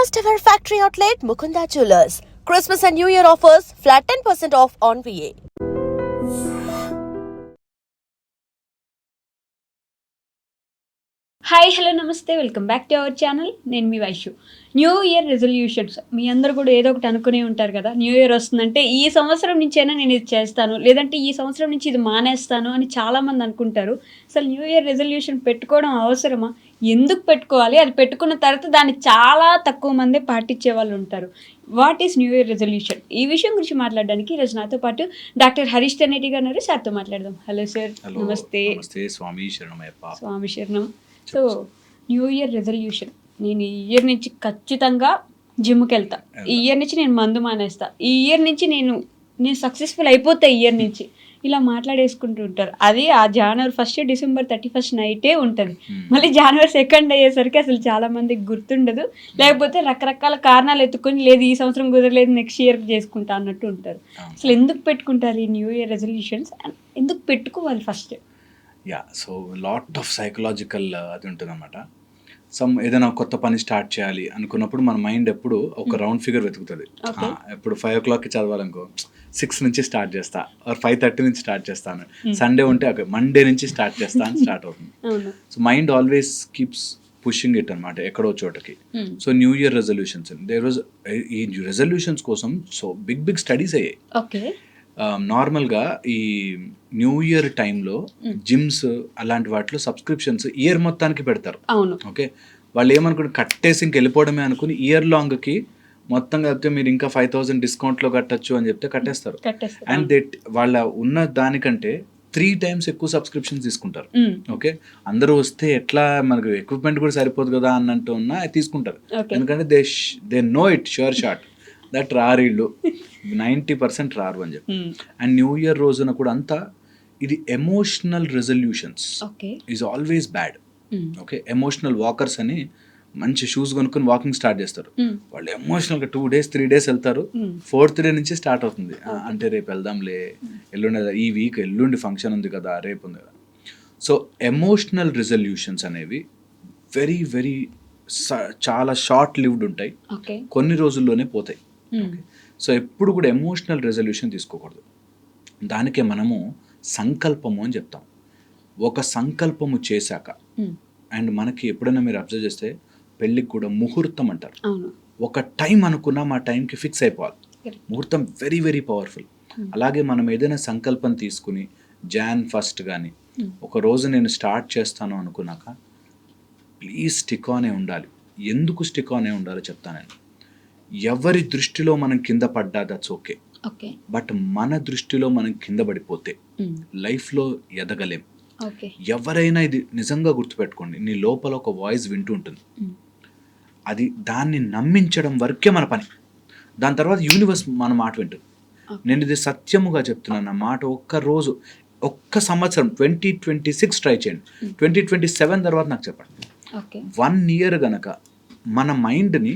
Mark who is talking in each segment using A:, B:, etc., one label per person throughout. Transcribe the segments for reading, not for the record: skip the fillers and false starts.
A: First ever factory outlet Mukunda Jewelers. Christmas and New Year offers flat 10% off on VA.
B: Hi hello నమస్తే welcome back to our channel. నేను మీ Vaishu. New year resolutions మీ అందరూ కూడా ఏదో ఒకటి అనుకునే ఉంటారు కదా. న్యూ ఇయర్ వస్తుందంటే ఈ సంవత్సరం నుంచైనా నేను ఇది చేస్తాను, లేదంటే ఈ సంవత్సరం నుంచి ఇది మానేస్తాను అని చాలామంది అనుకుంటారు. అసలు న్యూ ఇయర్ రెజల్యూషన్ పెట్టుకోవడం అవసరమా? ఎందుకు పెట్టుకోవాలి? అది పెట్టుకున్న తర్వాత దాన్ని చాలా తక్కువ మందే పాటించే వాళ్ళు ఉంటారు. What is new year resolution? ఈ విషయం గురించి మాట్లాడడానికి ఈరోజు నాతో పాటు డాక్టర్ హరీష్ తెన్నేటి గారు ఉన్నారు. సార్తో మాట్లాడదాం. Hello sir. నమస్తే.
C: స్వామి శరణమయ్యప్ప.
B: స్వామి శరణం. సో న్యూ ఇయర్ రెజల్యూషన్, నేను ఈ ఇయర్ నుంచి ఖచ్చితంగా జిమ్కి వెళ్తా, ఈ ఇయర్ నుంచి నేను మందు మానేస్తా, ఈ ఇయర్ నుంచి నేను సక్సెస్ఫుల్ అయిపోతా, ఈ ఇయర్ నుంచి ఇలా మాట్లాడేసుకుంటూ ఉంటారు. అది ఆ జనవరి 1 డిసెంబర్ 31 నైటే ఉంటుంది. మళ్ళీ జనవరి 2 అయ్యేసరికి అసలు చాలా మందికి గుర్తుండదు, లేకపోతే రకరకాల కారణాలు ఎత్తుకొని లేదు ఈ సంవత్సరం కుదరలేదు నెక్స్ట్ ఇయర్ చేసుకుంటా అన్నట్టు ఉంటారు. అసలు ఎందుకు పెట్టుకుంటారు ఈ న్యూ ఇయర్ రెజల్యూషన్స్? ఎందుకు పెట్టుకోవాలి first?
C: So lot of psychological అది ఉంటుంది అనమాట. ఏదైనా కొత్త పని స్టార్ట్ చేయాలి అనుకున్నప్పుడు మన మైండ్ ఎప్పుడు ఒక రౌండ్ ఫిగర్ వెతుకుతుంది. ఇప్పుడు 5 o'clockకి చదవాలనుకో 6 నుంచి స్టార్ట్ చేస్తా, 5:30 నుంచి స్టార్ట్ చేస్తాను. సండే ఉంటే మండే నుంచి స్టార్ట్ చేస్తా అని స్టార్ట్ అవుతుంది. So mind always keeps pushing it అనమాట ఎక్కడో చోటకి. సో న్యూ ఇయర్ రెజల్యూషన్స్, ఈ రెజల్యూషన్స్ కోసం సో బిగ్ స్టడీస్ అయ్యాయి. నార్మల్గా ఈ న్యూ ఇయర్ టైంలో జిమ్స్ అలాంటి వాటిలో సబ్స్క్రిప్షన్స్ ఇయర్ మొత్తానికి పెడతారు. ఓకే, వాళ్ళు ఏమనుకుంటే కట్టేసి ఇంక వెళ్ళిపోవడమే అనుకుని ఇయర్ లాంగ్కి మొత్తం కలిపితే మీరు ఇంకా 5,000 డిస్కౌంట్లో కట్టచ్చు అని చెప్తే కట్టేస్తారు. అండ్ వాళ్ళ ఉన్న దానికంటే 3 times ఎక్కువ సబ్స్క్రిప్షన్స్ తీసుకుంటారు. ఓకే, అందరూ వస్తే ఎట్లా మనకు ఎక్విప్మెంట్ కూడా సరిపోదు కదా అన్నట్టు ఉన్నా తీసుకుంటారు. ఎందుకంటే they know it sure shot that రారీళ్ళు 90% రారు అని చెప్పి. అండ్ న్యూ ఇయర్ రోజున కూడా అంతా ఇది emotional resolutions is always bad. Okay, emotional walkers అని మంచి షూస్ కొనుక్కొని వాకింగ్ స్టార్ట్ చేస్తారు. వాళ్ళు ఎమోషనల్గా 2 days 3 days వెళ్తారు. 4th day నుంచి స్టార్ట్ అవుతుంది. అంటే రేపు వెళ్దాంలే, ఎల్లుండి ఈ వీక్ ఎల్లుండి ఫంక్షన్ ఉంది కదా, రేపు ఉంది కదా. సో ఎమోషనల్ రెజల్యూషన్స్ అనేవి వెరీ వెరీ చాలా షార్ట్ లివ్డ్ ఉంటాయి, కొన్ని రోజుల్లోనే పోతాయి. సో ఎప్పుడు కూడా ఎమోషనల్ రెజల్యూషన్ తీసుకోకూడదు. దానికే మనము సంకల్పము అని చెప్తాం. ఒక సంకల్పము చేశాక, అండ్ మనకి ఎప్పుడైనా మీరు అబ్జర్వ్ చేస్తే పెళ్ళికి కూడా ముహూర్తం అంటారు. ఒక టైం అనుకున్నా మా టైంకి ఫిక్స్ అయిపోవాలి. ముహూర్తం వెరీ వెరీ పవర్ఫుల్. అలాగే మనం ఏదైనా సంకల్పం తీసుకుని Jan 1 కానీ ఒక రోజు నేను స్టార్ట్ చేస్తాను అనుకున్నాక ప్లీజ్ స్టిక్ ఆనే ఉండాలి. ఎందుకు స్టిక్ ఆనే ఉండాలో చెప్తాను నేను. ఎవరి దృష్టిలో మనం కింద పడ్డా దట్స్ ఓకే, బట్ మన దృష్టిలో మనం కింద పడిపోతే లైఫ్లో ఎదగలేం. ఎవరైనా ఇది నిజంగా గుర్తుపెట్టుకోండి, నీ లోపల ఒక వాయిస్ వింటూ ఉంటుంది, అది దాన్ని నమ్మించడం వరకే మన పని. దాని తర్వాత యూనివర్స్ మన మాట వింటుంది. నేను ఇది సత్యముగా చెప్తున్నాను. నా మాట ఒక్క సంవత్సరం 2026 ట్రై చేయండి. 2027 తర్వాత నాకు చెప్పండి. 1 year గనక మన మైండ్ని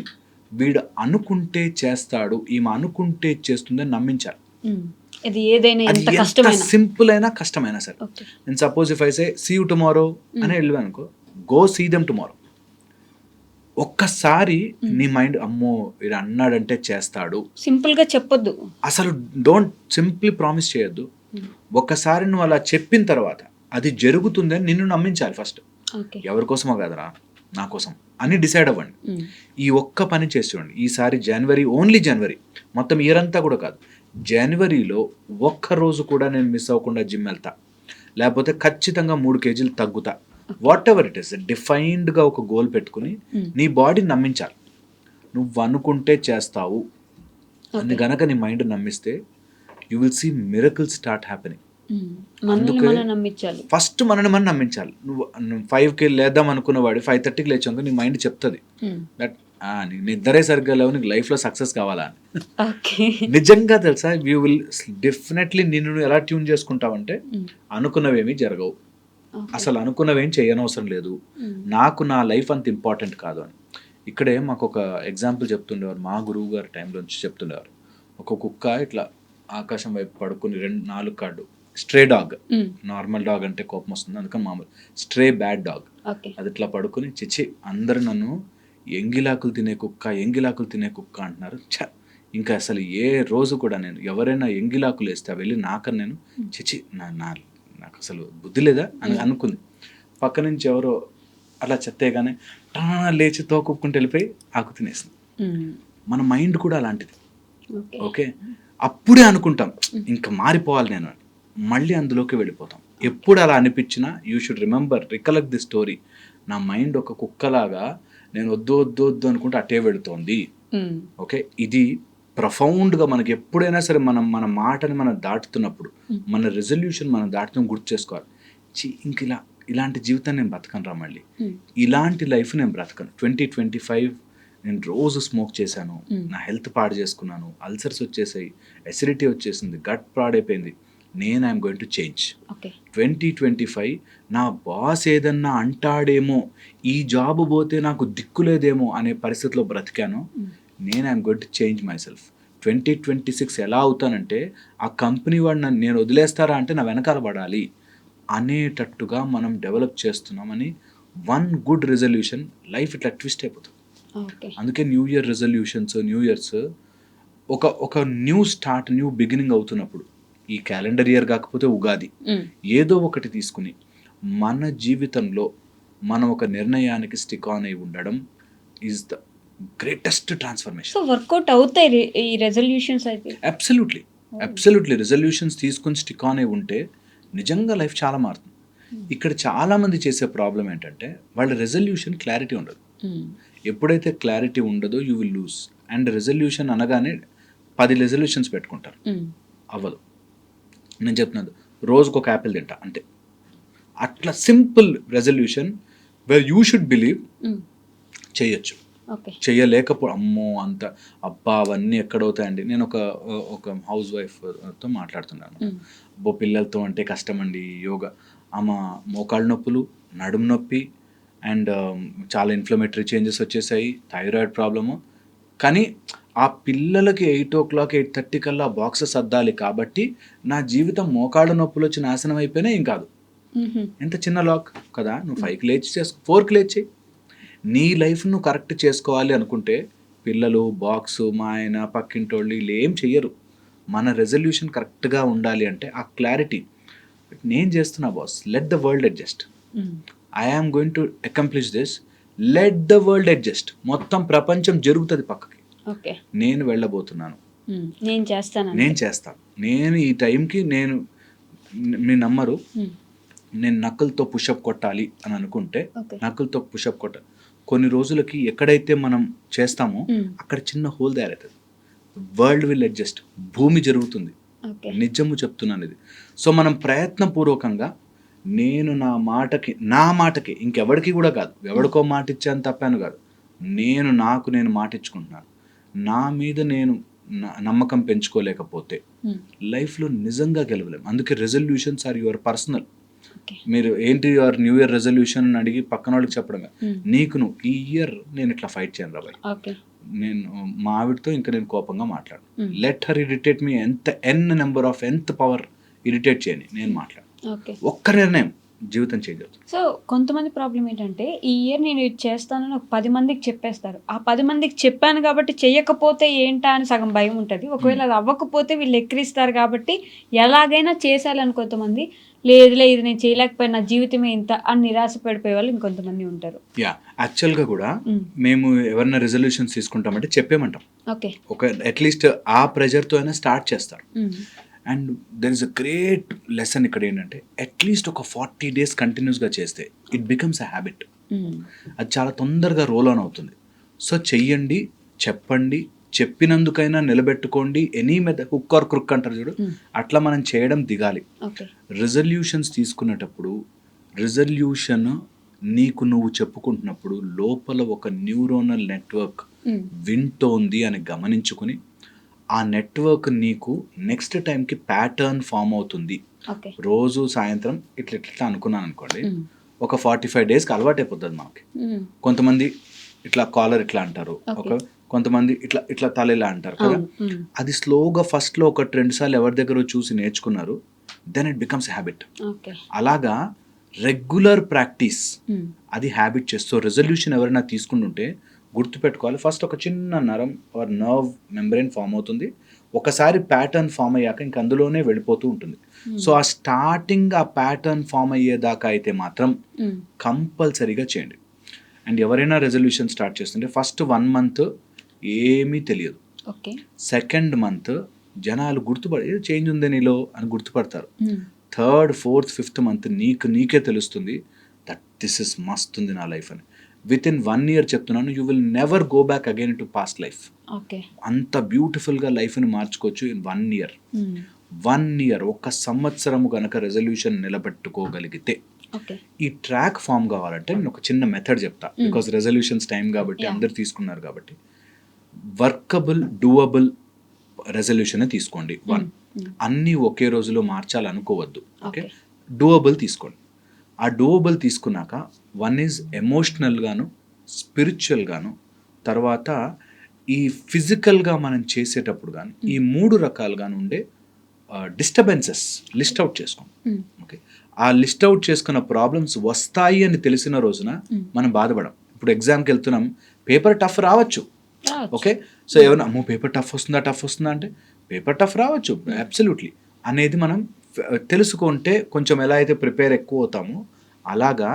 C: వీడు అనుకుంటే చేస్తాడు, ఈమె అనుకుంటే చేస్తుందని నమ్మించాలి.
B: అది ఏదైనా
C: సింపుల్ అయినా కష్టమైనా సరే. నేను suppose if I say see you tomorrow అని వెళ్ళాను అనుకో, గో సీ దెమ్ టుమారో. ఒక్కసారి నీ మైండ్ అమ్మో వీడు అన్నాడంటే చేస్తాడు
B: సింపుల్ గా చెప్పొద్దు,
C: అసలు డోంట్ సింప్లీ ప్రామిస్ చేయొద్దు. ఒక్కసారి నువ్వు అలా చెప్పిన తర్వాత అది జరుగుతుందని నిన్ను నమ్మించాలి ఫస్ట్. ఎవరి కోసమో కదరా, నా కోసం అని డిసైడ్ అవ్వండి. ఈ ఒక్క పని చేసి చూడండి. ఈసారి ఓన్లీ జనవరి, మొత్తం ఇయర్ అంతా కూడా కాదు, జనవరిలో ఒక్కరోజు కూడా నేను మిస్ అవ్వకుండా జిమ్ వెళ్తా, లేకపోతే ఖచ్చితంగా 3 kgs తగ్గుతా. వాట్ ఎవర్ ఇట్ ఇస్, డిఫైన్డ్గా ఒక గోల్ పెట్టుకుని నీ బాడీని నమ్మించాలి. నువ్వు అనుకుంటే చేస్తావు అని గనక నీ మైండ్ నమ్మిస్తే you will see miracles start happening. అందుకే ఫస్ట్ మనని మనం నమ్మించాలి. నువ్వు 5కి లేద్దాం అనుకున్నవాడు 5:30కి లేచాక నీ మైండ్ చెప్తుంది దట్ నిద్రే సరిగ్గా లేవు, నీకు లైఫ్లో సక్సెస్ కావాలా అని. నిజంగా తెలుసా, యూ విల్ డెఫినెట్లీ నిన్ను ఎలా ట్యూన్ చేసుకుంటావంటే అనుకున్నవేమీ జరగవు, అసలు అనుకున్నవేం చేయనవసరం లేదు, నాకు నా లైఫ్ అంత ఇంపార్టెంట్ కాదు అని. ఇక్కడే మాకు ఒక ఎగ్జాంపుల్ చెప్తుండేవారు, మా గురువు గారి టైంలో నుంచి చెప్తుండేవారు. ఒక కుక్క ఇట్లా ఆకాశం వైపు పడుకుని 4 కాళ్ళు, స్ట్రే డాగ్, నార్మల్ డాగ్ అంటే కోపం వస్తుంది అందుకని మామూలు స్ట్రే బ్యాడ్ డాగ్, అది ఇట్లా పడుకుని చిచ్చి అందరు నన్ను ఎంగిలాకులు తినే కుక్క అంటున్నారు. ఇంకా అసలు ఏ రోజు కూడా నేను ఎవరైనా ఎంగిలాకులు వేస్తే వెళ్ళి నాకని నేను చిచి నాకు అసలు బుద్ధి లేదా అని అనుకుంది. పక్క నుంచి ఎవరో అలా చెత్తేగానే లేచి తోకుక్కుంటూ వెళ్ళిపోయి ఆకు తినేసింది. మన మైండ్ కూడా అలాంటిది. ఓకే, అప్పుడే అనుకుంటాం ఇంకా మారిపోవాలి నేను, మళ్ళీ అందులోకి వెళ్ళిపోతాం. ఎప్పుడు అలా అనిపించినా you should recollect the story. నా మైండ్ ఒక కుక్కలాగా నేను వద్దు అనుకుంటే అట్టే వెళుతోంది. ఓకే, ఇది ప్రొఫౌండ్గా మనకి ఎప్పుడైనా సరే మన మాటని మనం దాటుతున్నప్పుడు, మన రెజల్యూషన్ మనం దాటుతున్న గుర్తు చేసుకోవాలి. ఇంక ఇలాంటి జీవితాన్ని నేను బ్రతకను రా, మళ్ళీ ఇలాంటి లైఫ్ నేను బ్రతకను. 2025 నేను రోజు స్మోక్ చేశాను, నా హెల్త్ పాడు చేసుకున్నాను, అల్సర్స్ వచ్చేసాయి, ఎసిడిటీ వచ్చేసింది, గట్ పాడైపోయింది. నేను ఐఎమ్ గోయింగ్ టు చేంజ్. 2025 నా బాస్ ఏదన్నా అంటాడేమో, ఈ జాబ్ పోతే నాకు దిక్కులేదేమో అనే పరిస్థితిలో బ్రతికాను. నేను I'm going to change my self. 2026 ఎలా అవుతానంటే ఆ కంపెనీ వాడు నేను వదిలేస్తారా అంటే నా వెనకాల పడాలి అనేటట్టుగా మనం డెవలప్ చేస్తున్నామని వన్ గుడ్ రెజల్యూషన్ లైఫ్ ఇట్లా ట్విస్ట్ అయిపోతుంది. అందుకే new year resolutions, new years ఒక న్యూ స్టార్ట్, న్యూ బిగినింగ్ అవుతున్నప్పుడు, ఈ క్యాలెండర్ ఇయర్ కాకపోతే ఉగాది, ఏదో ఒకటి తీసుకుని మన జీవితంలో మనం ఒక నిర్ణయానికి స్టిక్ ఆన్ అయి ఉండడం is the greatest transformation.
B: So work out అవుతాయి ఈ రెజల్యూషన్స్ అయితే.
C: అబ్సల్యూట్లీ రెజల్యూషన్స్ తీసుకుని స్టిక్ ఆన్ అయి ఉంటే నిజంగా లైఫ్ చాలా మారుతుంది. ఇక్కడ చాలా మంది చేసే ప్రాబ్లం ఏంటంటే వాళ్ళ రెజల్యూషన్ క్లారిటీ ఉండదు. ఎప్పుడైతే క్లారిటీ ఉండదో you will lose. And resolution అనగానే 10 రెజల్యూషన్స్ పెట్టుకుంటారు, అవ్వదు. నేను చెప్తున్నాను రోజుకు ఒక యాపిల్ తింటా అంతే. అట్లా simple resolution where you should believe చేయొచ్చు. అమ్మో అంత అబ్బా అవన్నీ ఎక్కడవుతాయండి. నేను ఒక హౌస్ వైఫ్తో మాట్లాడుతున్నాను. అబ్బో పిల్లలతో అంటే కష్టం అండి యోగా. మోకాళ్ళ నొప్పులు, నడుము నొప్పి, అండ్ చాలా ఇన్ఫ్లమేటరీ చేంజెస్ వచ్చేసాయి, థైరాయిడ్ ప్రాబ్లము. కానీ ఆ పిల్లలకి 8 o'clock 8:30 కల్లా బాక్సెస్ అద్దాలి కాబట్టి నా జీవితం మోకాళ్ళ నొప్పులు వచ్చి నాశనం అయిపోయినా ఏం కాదు. ఎంత చిన్న లాక్ కదా, నువ్వు 5కి లేచి 4కి లేచి నీ లైఫ్ నువ్వు కరెక్ట్ చేసుకోవాలి అనుకుంటే పిల్లలు, బాక్సు, మా ఆయన, పక్కింటోళ్ళు వీళ్ళు ఏం చెయ్యరు. మన రెజల్యూషన్ కరెక్ట్గా ఉండాలి అంటే ఆ క్లారిటీ నేను చేస్తున్నా boss, let the world adjust. I am going to accomplish this, let the world adjust. మొత్తం ప్రపంచం జరుగుతుంది పక్కకి, నేను వెళ్ళబోతున్నాను, నేను చేస్తాను. నేను ఈ టైంకి మీరు నమ్మరు, నేను నక్కులతో పుషప్ కొట్టాలి అని అనుకుంటే నక్కులతో పుషప్ కొట్టాలి. కొన్ని రోజులకి ఎక్కడైతే మనం చేస్తామో అక్కడ చిన్న హోల్ తయారవుతుంది. వరల్డ్ విల్ అడ్జస్ట్, భూమి జరుగుతుంది. నిజము చెప్తున్నాను ఇది. సో మనం ప్రయత్నపూర్వకంగా నేను నా మాటకి ఇంకెవరికి కూడా కాదు, ఎవరికో మాట ఇచ్చాను తప్పాను కాదు, నేను మాట ఇచ్చుకుంటున్నాను. నా మీద నేను నమ్మకం పెంచుకోలేకపోతే లైఫ్లో నిజంగా గెలవలేము. అందుకే రెజల్యూషన్స్ ఆర్ యువర్ పర్సనల్. మీరు ఏంటి యువర్ న్యూ ఇయర్ రెజల్యూషన్ అని అడిగి పక్కన వాళ్ళకి చెప్పడమే. నువ్వు ఈ ఇయర్ నేను ఇట్లా ఫైట్ చేయను రా బాయ్, నేను మా ఆవిడతో ఇంకా నేను కోపంగా మాట్లాడు, లెట్ హర్ ఇరిటేట్ మీ, ఎంత పవర్ ఇరిటేట్ చేయని, నేను మాట్లాడు. ఒక్క నిర్ణయం జీవితం చేయగలుగుతుంది.
B: సో కొంతమంది ప్రాబ్లం ఏంటంటే ఈ ఇయర్ నేను ఇది చేస్తానని ఒక 10 మందికి చెప్పేస్తారు. ఆ 10 మందికి చెప్పాను కాబట్టి చెయ్యకపోతే ఏంటా అని సగం భయం ఉంటుంది. ఒకవేళ అది అవ్వకపోతే వీళ్ళు ఎక్కిరిస్తారు కాబట్టి ఎలాగైనా చేసేయాలని కొంతమంది, లేదులే ఇది నేను చేయలేకపోయినా నా జీవితమే ఇంత అని నిరాశ పడిపోయే వాళ్ళు ఇంకొంతమంది ఉంటారు.
C: యాక్చువల్గా కూడా మేము ఎవరైనా రెజల్యూషన్స్ తీసుకుంటామంటే చెప్పేమంటాం, ఒక అట్లీస్ట్ ఆ ప్రెజర్తో అయినా స్టార్ట్ చేస్తారు. And there is a great lesson ఇక్కడ ఏంటంటే అట్లీస్ట్ ఒక 40 days కంటిన్యూస్గా చేస్తే ఇట్ బికమ్స్ అ హ్యాబిట్. అది చాలా తొందరగా రోల్ ఆన్ అవుతుంది. సో చెయ్యండి, చెప్పండి, చెప్పినందుకైనా నిలబెట్టుకోండి. Any method, hook or crook అంటారు చూడు, అట్లా మనం చేయడం దిగాలి. రెజల్యూషన్స్ తీసుకునేటప్పుడు రెజల్యూషన్ నీకు నువ్వు చెప్పుకుంటున్నప్పుడు లోపల ఒక న్యూరోనల్ నెట్వర్క్ వింటోంది అని గమనించుకుని ఆ నెట్వర్క్ నీకు నెక్స్ట్ టైంకి ప్యాటర్న్ ఫామ్ అవుతుంది. రోజు సాయంత్రం ఇట్లా అనుకున్నాను అనుకోండి, ఒక 45 daysకి అలవాటు అయిపోతుంది మనకి. కొంతమంది ఇట్లా కాలర్ ఇట్లా అంటారు, కొంతమంది ఇట్లా తల ఇలా అంటారు కదా. అది స్లోగా ఫస్ట్లో ఒక 2 సార్లు ఎవరి దగ్గర చూసి నేర్చుకున్నారు, దెన్ ఇట్ బికమ్స్ హ్యాబిట్. అలాగా రెగ్యులర్ ప్రాక్టీస్ అది హ్యాబిట్ చేస్తూ రెజల్యూషన్ ఎవరైనా తీసుకుంటుంటే గుర్తుపెట్టుకోవాలి. ఫస్ట్ ఒక చిన్న నరం ఆర్ నర్వ్ మెంబ్రెయిన్ ఫామ్ అవుతుంది. ఒకసారి ప్యాటర్న్ ఫామ్ అయ్యాక ఇంక అందులోనే వెళ్ళిపోతూ ఉంటుంది. సో ఆ స్టార్టింగ్ ఆ ప్యాటర్న్ ఫామ్ అయ్యేదాకా అయితే మాత్రం కంపల్సరీగా చేయండి. అండ్ ఎవరైనా రెజల్యూషన్ స్టార్ట్ చేస్తుంటే ఫస్ట్ 1 month ఏమీ తెలియదు.
B: ఓకే.
C: సెకండ్ మంత్ జనాలు ఏదో చేంజ్ ఉంది నీలో అని గుర్తుపడతారు. థర్డ్, ఫోర్త్, 5th month నీకే తెలుస్తుంది దట్ దిస్ ఇస్ మస్త్ ఉంది నా లైఫ్ అని. విత్ ఇన్ 1 year చెప్తున్నాను, you will never go back again to past life.
B: Okay.
C: అంత బ్యూటిఫుల్గా లైఫ్ని మార్చుకోవచ్చు ఇన్ 1 year. 1 year, 1 సంవత్సరము కనుక రెజల్యూషన్ నిలబెట్టుకోగలిగితే ఈ ట్రాక్ ఫామ్ కావాలంటే నేను ఒక చిన్న మెథడ్ చెప్తా. బికాస్ రెజల్యూషన్స్ టైం కాబట్టి అందరు తీసుకున్నారు కాబట్టి వర్కబుల్ డూయబుల్ రెజల్యూషన్ తీసుకోండి. 1, అన్నీ ఒకే రోజులో మార్చాలనుకోవద్దు. ఓకే, డూయబుల్ తీసుకోండి. ఆ డూయబుల్ తీసుకున్నాక 1 is ఎమోషనల్ గాను, స్పిరిచువల్ గాను, తర్వాత ఈ ఫిజికల్గా మనం చేసేటప్పుడు కానీ ఈ 3 రకాలుగాను ఉండే డిస్టర్బెన్సెస్ లిస్ట్ అవుట్ చేసుకోండి. ఓకే, ఆ లిస్ట్ అవుట్ చేసుకున్న ప్రాబ్లమ్స్ వస్తాయి అని తెలిసిన రోజున మనం బాధపడం. ఇప్పుడు ఎగ్జామ్కి వెళ్తున్నాం, పేపర్ టఫ్ రావచ్చు. ఓకే, సో ఏమన్నా అమ్మో పేపర్ టఫ్ వస్తుందా అంటే పేపర్ టఫ్ రావచ్చు అబ్సల్యూట్లీ అనేది మనం తెలుసుకుంటే కొంచెం ఎలా అయితే ప్రిపేర్ ఎక్కువ అవుతామో అలాగా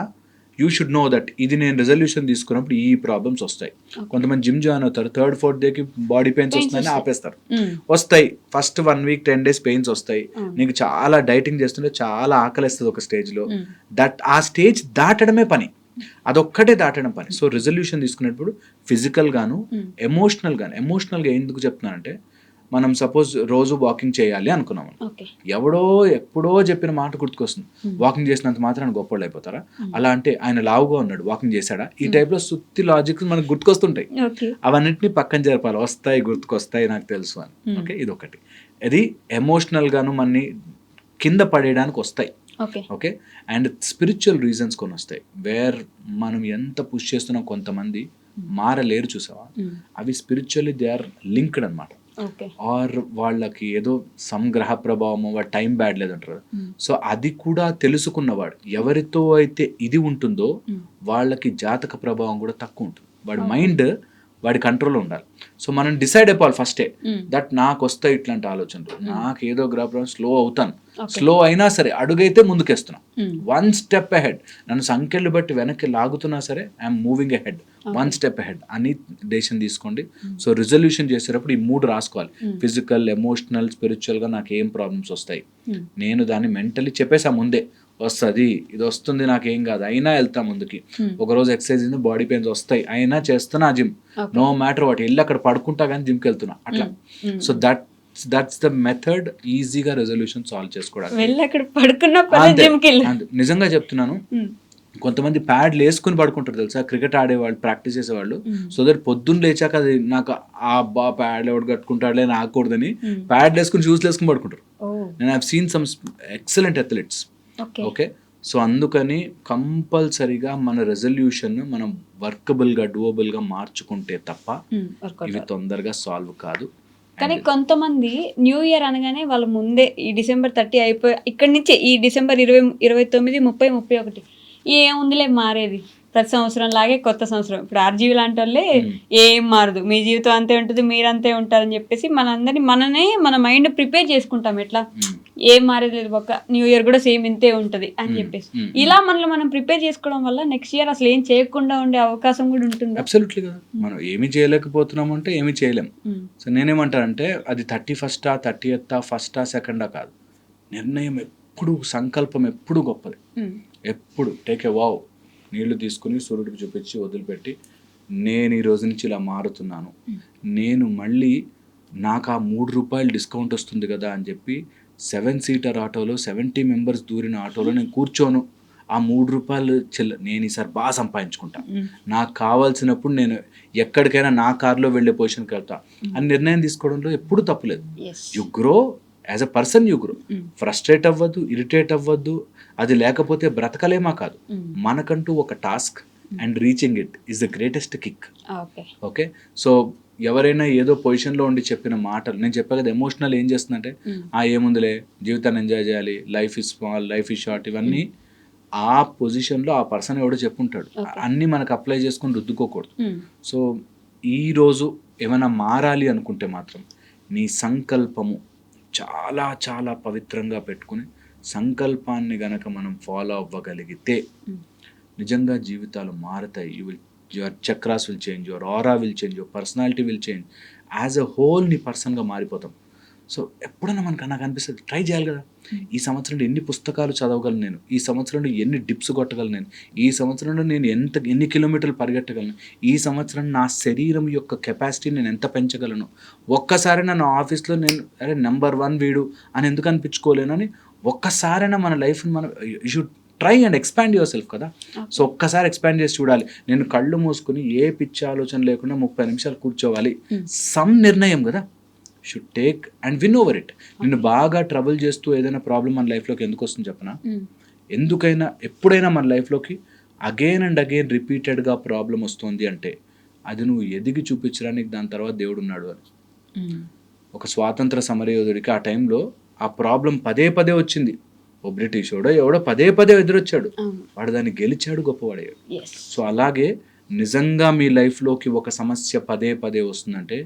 C: యూ షుడ్ నో దట్ ఇది నేను రెజల్యూషన్ తీసుకున్నప్పుడు ఈ ప్రాబ్లమ్స్ వస్తాయి. కొంతమంది జిమ్ జాయిన్ అవుతారు, 3rd, 4th డేకి బాడీ పెయిన్స్ వస్తున్నాయని ఆపేస్తారు. వస్తాయి, ఫస్ట్ 1 week 10 days పెయిన్స్ వస్తాయి. నీకు చాలా డైటింగ్ చేస్తుంటే చాలా ఆకలిస్తుంది ఒక స్టేజ్లో. ఆ స్టేజ్ దాటడమే పని, అదొక్కటే దాటడం పని. సో రెజల్యూషన్ తీసుకునేటప్పుడు ఫిజికల్ గాను ఎమోషనల్ గా ఎందుకు చెప్తున్నానంటే, మనం సపోజ్ రోజు వాకింగ్ చేయాలి అనుకున్నాం, ఎప్పుడో చెప్పిన మాట గుర్తుకొస్తుంది. వాకింగ్ చేసినంత మాత్రాన్ని గొప్పవాళ్ళు అయిపోతారా? అలా అంటే ఆయన లావుగా ఉన్నాడు వాకింగ్ చేశాడా? ఈ టైప్లో సుత్తి లాజిక్ మనకు గుర్తుకొస్తుంటాయి. అవన్నిటిని పక్కన జరపాలి, వస్తాయి గుర్తుకొస్తాయి నాకు తెలుసు అని. ఓకే, ఇది ఒకటి. ఇది ఎమోషనల్ గాను మనని కింద పడేయడానికి వస్తాయి. ఓకే, అండ్ స్పిరిచువల్ రీజన్స్ కొన్ని వస్తాయి. వేర్ మనం ఎంత పుష్ చేస్తున్నా కొంతమంది మారలేరు, చూసావా? అవి స్పిరిచువల్లీ దే ఆర్ లింక్డ్ అనమాట. ఆర్ వాళ్ళకి ఏదో సంగ్రహ ప్రభావము, వాడు టైం బ్యాడ్ లేదంటారు. సో అది కూడా తెలుసుకున్నవాడు ఎవరితో అయితే ఇది ఉంటుందో వాళ్ళకి జాతక ప్రభావం కూడా తక్కువ ఉంటుంది. వాడి మైండ్ వాడి కంట్రోల్లో ఉండాలి. సో మనం డిసైడ్ అయిపోవాలి ఫస్టే దట్ నాకు వస్తాయి ఇట్లాంటి ఆలోచనలు, నాకు ఏదో గ్రహ స్లో అవుతాను. స్లో అయినా సరే అడుగైతే ముందుకేస్తున్నా, 1 step ahead. నన్ను సంఖ్యలు బట్టి వెనక్కి లాగుతున్నా సరే I'm moving ahead, 1 step ahead అని డెసిషన్ తీసుకోండి. సో రిజల్యూషన్ చేసేటప్పుడు ఈ 3 రాసుకోవాలి. ఫిజికల్, ఎమోషనల్, స్పిరిచువల్గా నాకు ఏం ప్రాబ్లమ్స్ వస్తాయి, నేను దాన్ని మెంటలీ చెప్పేసా ముందే, వస్తుంది ఇది వస్తుంది నాకేం కాదు అయినా వెళ్తా ముందుకి. ఒకరోజు ఎక్సర్సైజ్ బాడీ పెయిన్స్ వస్తాయి అయినా చేస్తున్నా జిమ్, నో మ్యాటర్ వాట్, వెళ్ళి అక్కడ పడుకుంటా కానీ జిమ్కి వెళ్తున్నా అట్లా. సో దట్స్ ద మెథడ్ ఈజీగా రెజల్యూషన్ సాల్వ్ చేసుకోవడానికి. నిజంగా చెప్తున్నాను, కొంతమంది ప్యాడ్లు వేసుకుని పడుకుంటారు తెలుసా, క్రికెట్ ఆడేవాళ్ళు, ప్రాక్టీస్ చేసేవాళ్ళు. సో దట్ పొద్దున్న లేచాక అది నాకు ఆ ప్యాడ్ ఎవడు కట్టుకుంటాడులే ఆగకూడదని ప్యాడ్లు వేసుకుని షూస్లు వేసుకుని పడుకుంటారు. నేను have seen some excellent athletes. Okay, so అందుకని కంపల్సరీగా మన రెజల్యూషన్ మనం వర్కబుల్గా డూయబుల్గా మార్చుకుంటే తప్ప ఇవి తొందరగా సాల్వ్ కాదు.
B: కానీ కొంతమంది న్యూ ఇయర్ అనగానే వాళ్ళ ముందే ఈ December 30 అయిపోయి ఇక్కడి నుంచే ఈ December 20, 29, 30, 31 ఏముందిలే మారేది, ప్రతి సంవత్సరం లాగే కొత్త సంవత్సరం. ఇప్పుడు ఆర్జీవి లాంటి వాళ్ళే ఏం మారదు, మీ జీవితం అంతే ఉంటుంది, మీరు అంతే ఉంటారని చెప్పేసి మన మైండ్ ప్రిపేర్ చేసుకుంటాం. ఎట్లా ఏం మారేది లేదు, ఒక న్యూ ఇయర్ కూడా సేమ్ ఇంతే ఉంటుంది అని చెప్పేసి ఇలా మనల్ని మనం ప్రిపేర్ చేసుకోవడం వల్ల నెక్స్ట్ ఇయర్ అసలు ఏం చేయకుండా ఉండే అవకాశం కూడా ఉంటుంది.
C: అబ్సల్యూట్లీ కదా, మనం ఏమి చేయలేకపోతున్నాం అంటే ఏమి చేయలేం. సో నేనేమంటానంటే అది 31st, 30th, 1st, 2nd కాదు, నిర్ణయం ఎప్పుడు, సంకల్పం ఎప్పుడు గొప్పది. ఎప్పుడు టేక్ ఏ వావ్, నీళ్లు తీసుకుని సూర్యుడికి చూపించి వదిలిపెట్టి, నేను ఈ రోజు నుంచి ఇలా మారుతున్నాను, నేను మళ్ళీ నాకు ఆ ₹3 డిస్కౌంట్ వస్తుంది కదా అని చెప్పి 7-seater ఆటోలో 70 members దూరిన ఆటోలో నేను కూర్చోను, ఆ ₹3 నేను ఈసారి బాగా సంపాదించుకుంటా, నాకు కావాల్సినప్పుడు నేను ఎక్కడికైనా నా కార్లో వెళ్ళే పొజిషన్కి వెళ్తా అని నిర్ణయం తీసుకోవడంలో ఎప్పుడు తప్పులేదు. You grow as a person, you grow. Frustrate అవ్వద్దు, ఇరిటేట్ అవ్వద్దు, అది లేకపోతే బ్రతకలేమా కాదు. మనకంటూ ఒక task and reaching it is the greatest kick. Okay, so ఎవరైనా ఏదో పొజిషన్లో ఉండి చెప్పిన మాటలు, నేను చెప్పా కదా ఎమోషనల్ ఏం చేస్తుందంటే ఏముందిలే జీవితాన్ని ఎంజాయ్ చేయాలి, life is small, life is short, ఇవన్నీ ఆ పొజిషన్లో ఆ పర్సన్ ఎవడో చెప్పుంటాడు, అన్నీ మనకు అప్లై చేసుకొని రుద్దుకోకూడదు. సో ఈరోజు ఏమైనా మారాలి అనుకుంటే మాత్రం నీ సంకల్పము చాలా చాలా పవిత్రంగా పెట్టుకుని సంకల్పాన్ని గనక మనం ఫాలో అవ్వగలిగితే నిజంగా జీవితాలు మారుతాయి. Your chakras will change, your aura will change, your personality will change. As a whole నీ పర్సన్గా మారిపోతాం. సో ఎప్పుడైనా నాకు అనిపిస్తుంది ట్రై చేయాలి కదా. ఈ సంవత్సరంలో ఎన్ని పుస్తకాలు చదవగలను నేను, ఈ సంవత్సరంలో ఎన్ని డిప్స్ కొట్టగలను నేను, ఈ సంవత్సరంలో నేను ఎన్ని కిలోమీటర్లు పరిగెట్టగలను, ఈ సంవత్సరం నా శరీరం యొక్క కెపాసిటీ నేను ఎంత పెంచగలను. ఒక్కసారి నా ఆఫీస్లో నేను అరే నెంబర్ 1 వీడు అని ఎందుకు అనిపించుకోలేనని ఒక్కసారైనా మన లైఫ్ని మనం you should try and expand your self కదా. సో ఒక్కసారి ఎక్స్పాండ్ చేసి చూడాలి. నేను కళ్ళు మూసుకుని ఏ పిచ్చి ఆలోచన లేకుండా 30 నిమిషాలు కూర్చోవాలి. సమ్ నిర్ణయం కదా, should take and win over it. నిన్ను బాగా ట్రబుల్ చేస్తూ ఏదైనా ప్రాబ్లం మన లైఫ్లోకి ఎందుకు వస్తుంది చెప్పనా? ఎందుకైనా ఎప్పుడైనా మన లైఫ్లోకి అగైన్ అండ్ అగైన్ రిపీటెడ్గా ప్రాబ్లం వస్తుంది అంటే అది నువ్వు ఎదిగి చూపించడానికి దాని తర్వాత దేవుడు ఉన్నాడు అని. ఒక స్వాతంత్ర సమరయోధుడికి ఆ టైంలో ఆ ప్రాబ్లం పదే పదే వచ్చింది. ఓ బ్రిటిషోడో ఎవడో పదే పదే ఎదురొచ్చాడు, వాడు దాన్ని గెలిచాడు, గొప్పవాడయ్యాడు. సో అలాగే నిజంగా మీ లైఫ్లోకి ఒక సమస్య పదే పదే వస్తుందంటే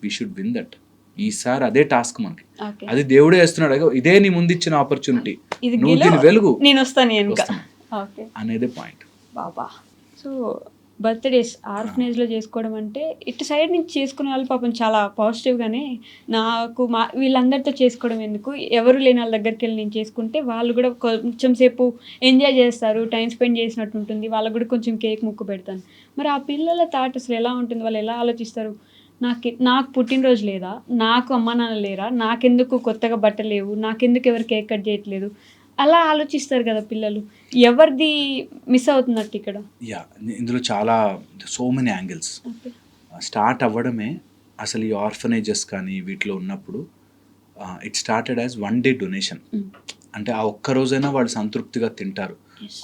C: వీ షుడ్ విన్ దట్. ఈసారి అదే టాస్క్ మనకి, అది దేవుడే వేస్తున్నాడు. ఇదే నీ ముందు ఇచ్చిన ఆపర్చునిటీ, నువ్వు దీని వెలుగు
B: నేను వస్తాను
C: అనేది పాయింట్.
B: బాబా. సో బర్త్డేస్ ఆర్ఫనేజ్లో చేసుకోవడం అంటే ఇటు సైడ్ నుంచి చేసుకునే వాళ్ళు పాపం చాలా పాజిటివ్గానే, నాకు వీళ్ళందరితో చేసుకోవడం ఎందుకు, ఎవరు లేని వాళ్ళ దగ్గరికి వెళ్ళి నేను చేసుకుంటే వాళ్ళు కూడా కొంచెం సేపు ఎంజాయ్ చేస్తారు, టైం స్పెండ్ చేసినట్టు ఉంటుంది, వాళ్ళకు కూడా కొంచెం కేక్ ముక్కు పెడతాను. మరి ఆ పిల్లల థాట్ అసలు ఎలా ఉంటుంది, వాళ్ళు ఎలా ఆలోచిస్తారు? నాకు పుట్టినరోజు లేదా, నాకు అమ్మ నాన్న లేరా, నాకెందుకు కొత్తగా బట్టలు లేవు, నాకెందుకు ఎవరు కేక్ కట్ చేయట్లేదు, అలా ఆలోచిస్తారు కదా పిల్లలు. ఎవరిది మిస్ అవుతున్నట్టు ఇక్కడ?
C: ఇందులో చాలా సో మెనీ యాంగిల్స్. స్టార్ట్ అవ్వడమే అసలు ఈ ఆర్ఫనేజెస్ కానీ వీటిలో ఉన్నప్పుడు it started as 1 day donation. అంటే ఆ ఒక్క రోజైనా వాళ్ళు సంతృప్తిగా తింటారు.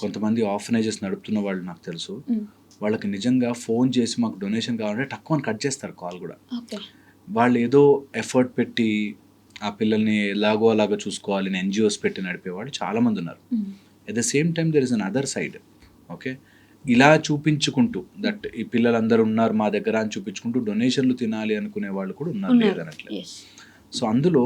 C: కొంతమంది ఆర్ఫనేజెస్ నడుపుతున్న వాళ్ళు నాకు తెలుసు, వాళ్ళకి నిజంగా ఫోన్ చేసి మాకు డొనేషన్ కావాలంటే తక్కువ కట్ చేస్తారు కాల్ కూడా. వాళ్ళు ఏదో ఎఫర్ట్ పెట్టి ఆ పిల్లల్ని ఎలాగో అలాగో చూసుకోవాలని ఎన్జిఓస్ పెట్టి నడిపేవాళ్ళు చాలామంది ఉన్నారు. At the same time there is an other side. Okay, ఇలా చూపించుకుంటూ దట్ ఈ పిల్లలందరూ ఉన్నారు మా దగ్గర అని చూపించుకుంటూ డొనేషన్లు తినాలి అనుకునే వాళ్ళు కూడా ఉన్నారు, లేదనట్లేదు. సో అందులో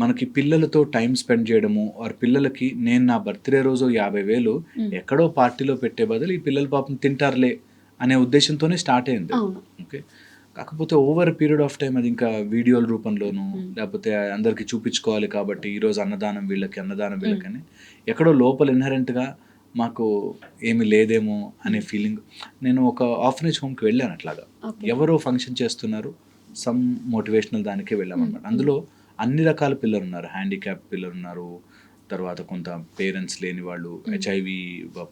C: మనకి పిల్లలతో టైం స్పెండ్ చేయడము, ఆర్ పిల్లలకి నేను నా బర్త్డే రోజు 50,000 ఎక్కడో పార్టీలో పెట్టే బదులు ఈ పిల్లలు పాపం తింటారులే అనే ఉద్దేశంతోనే స్టార్ట్ అయింది. ఓకే, కాకపోతే ఓవర్ పీరియడ్ ఆఫ్ టైం అది ఇంకా వీడియోల రూపంలోనూ లేకపోతే అందరికీ చూపించుకోవాలి కాబట్టి ఈరోజు అన్నదానం వీళ్ళకి అన్నదానం వీళ్ళకని ఎక్కడో లోపల ఇన్హరెంట్గా మాకు ఏమి లేదేమో అనే ఫీలింగ్. నేను ఒక ఆర్ఫనేజ్ హోమ్కి వెళ్ళాను అట్లాగా, ఎవరో ఫంక్షన్ చేస్తున్నారు, సమ్ మోటివేషనల్ దానికే వెళ్ళామన్నమాట. అందులో అన్ని రకాల పిల్లలు ఉన్నారు, హ్యాండిక్యాప్ పిల్లలు ఉన్నారు, తర్వాత కొంత పేరెంట్స్ లేని వాళ్ళు, HIV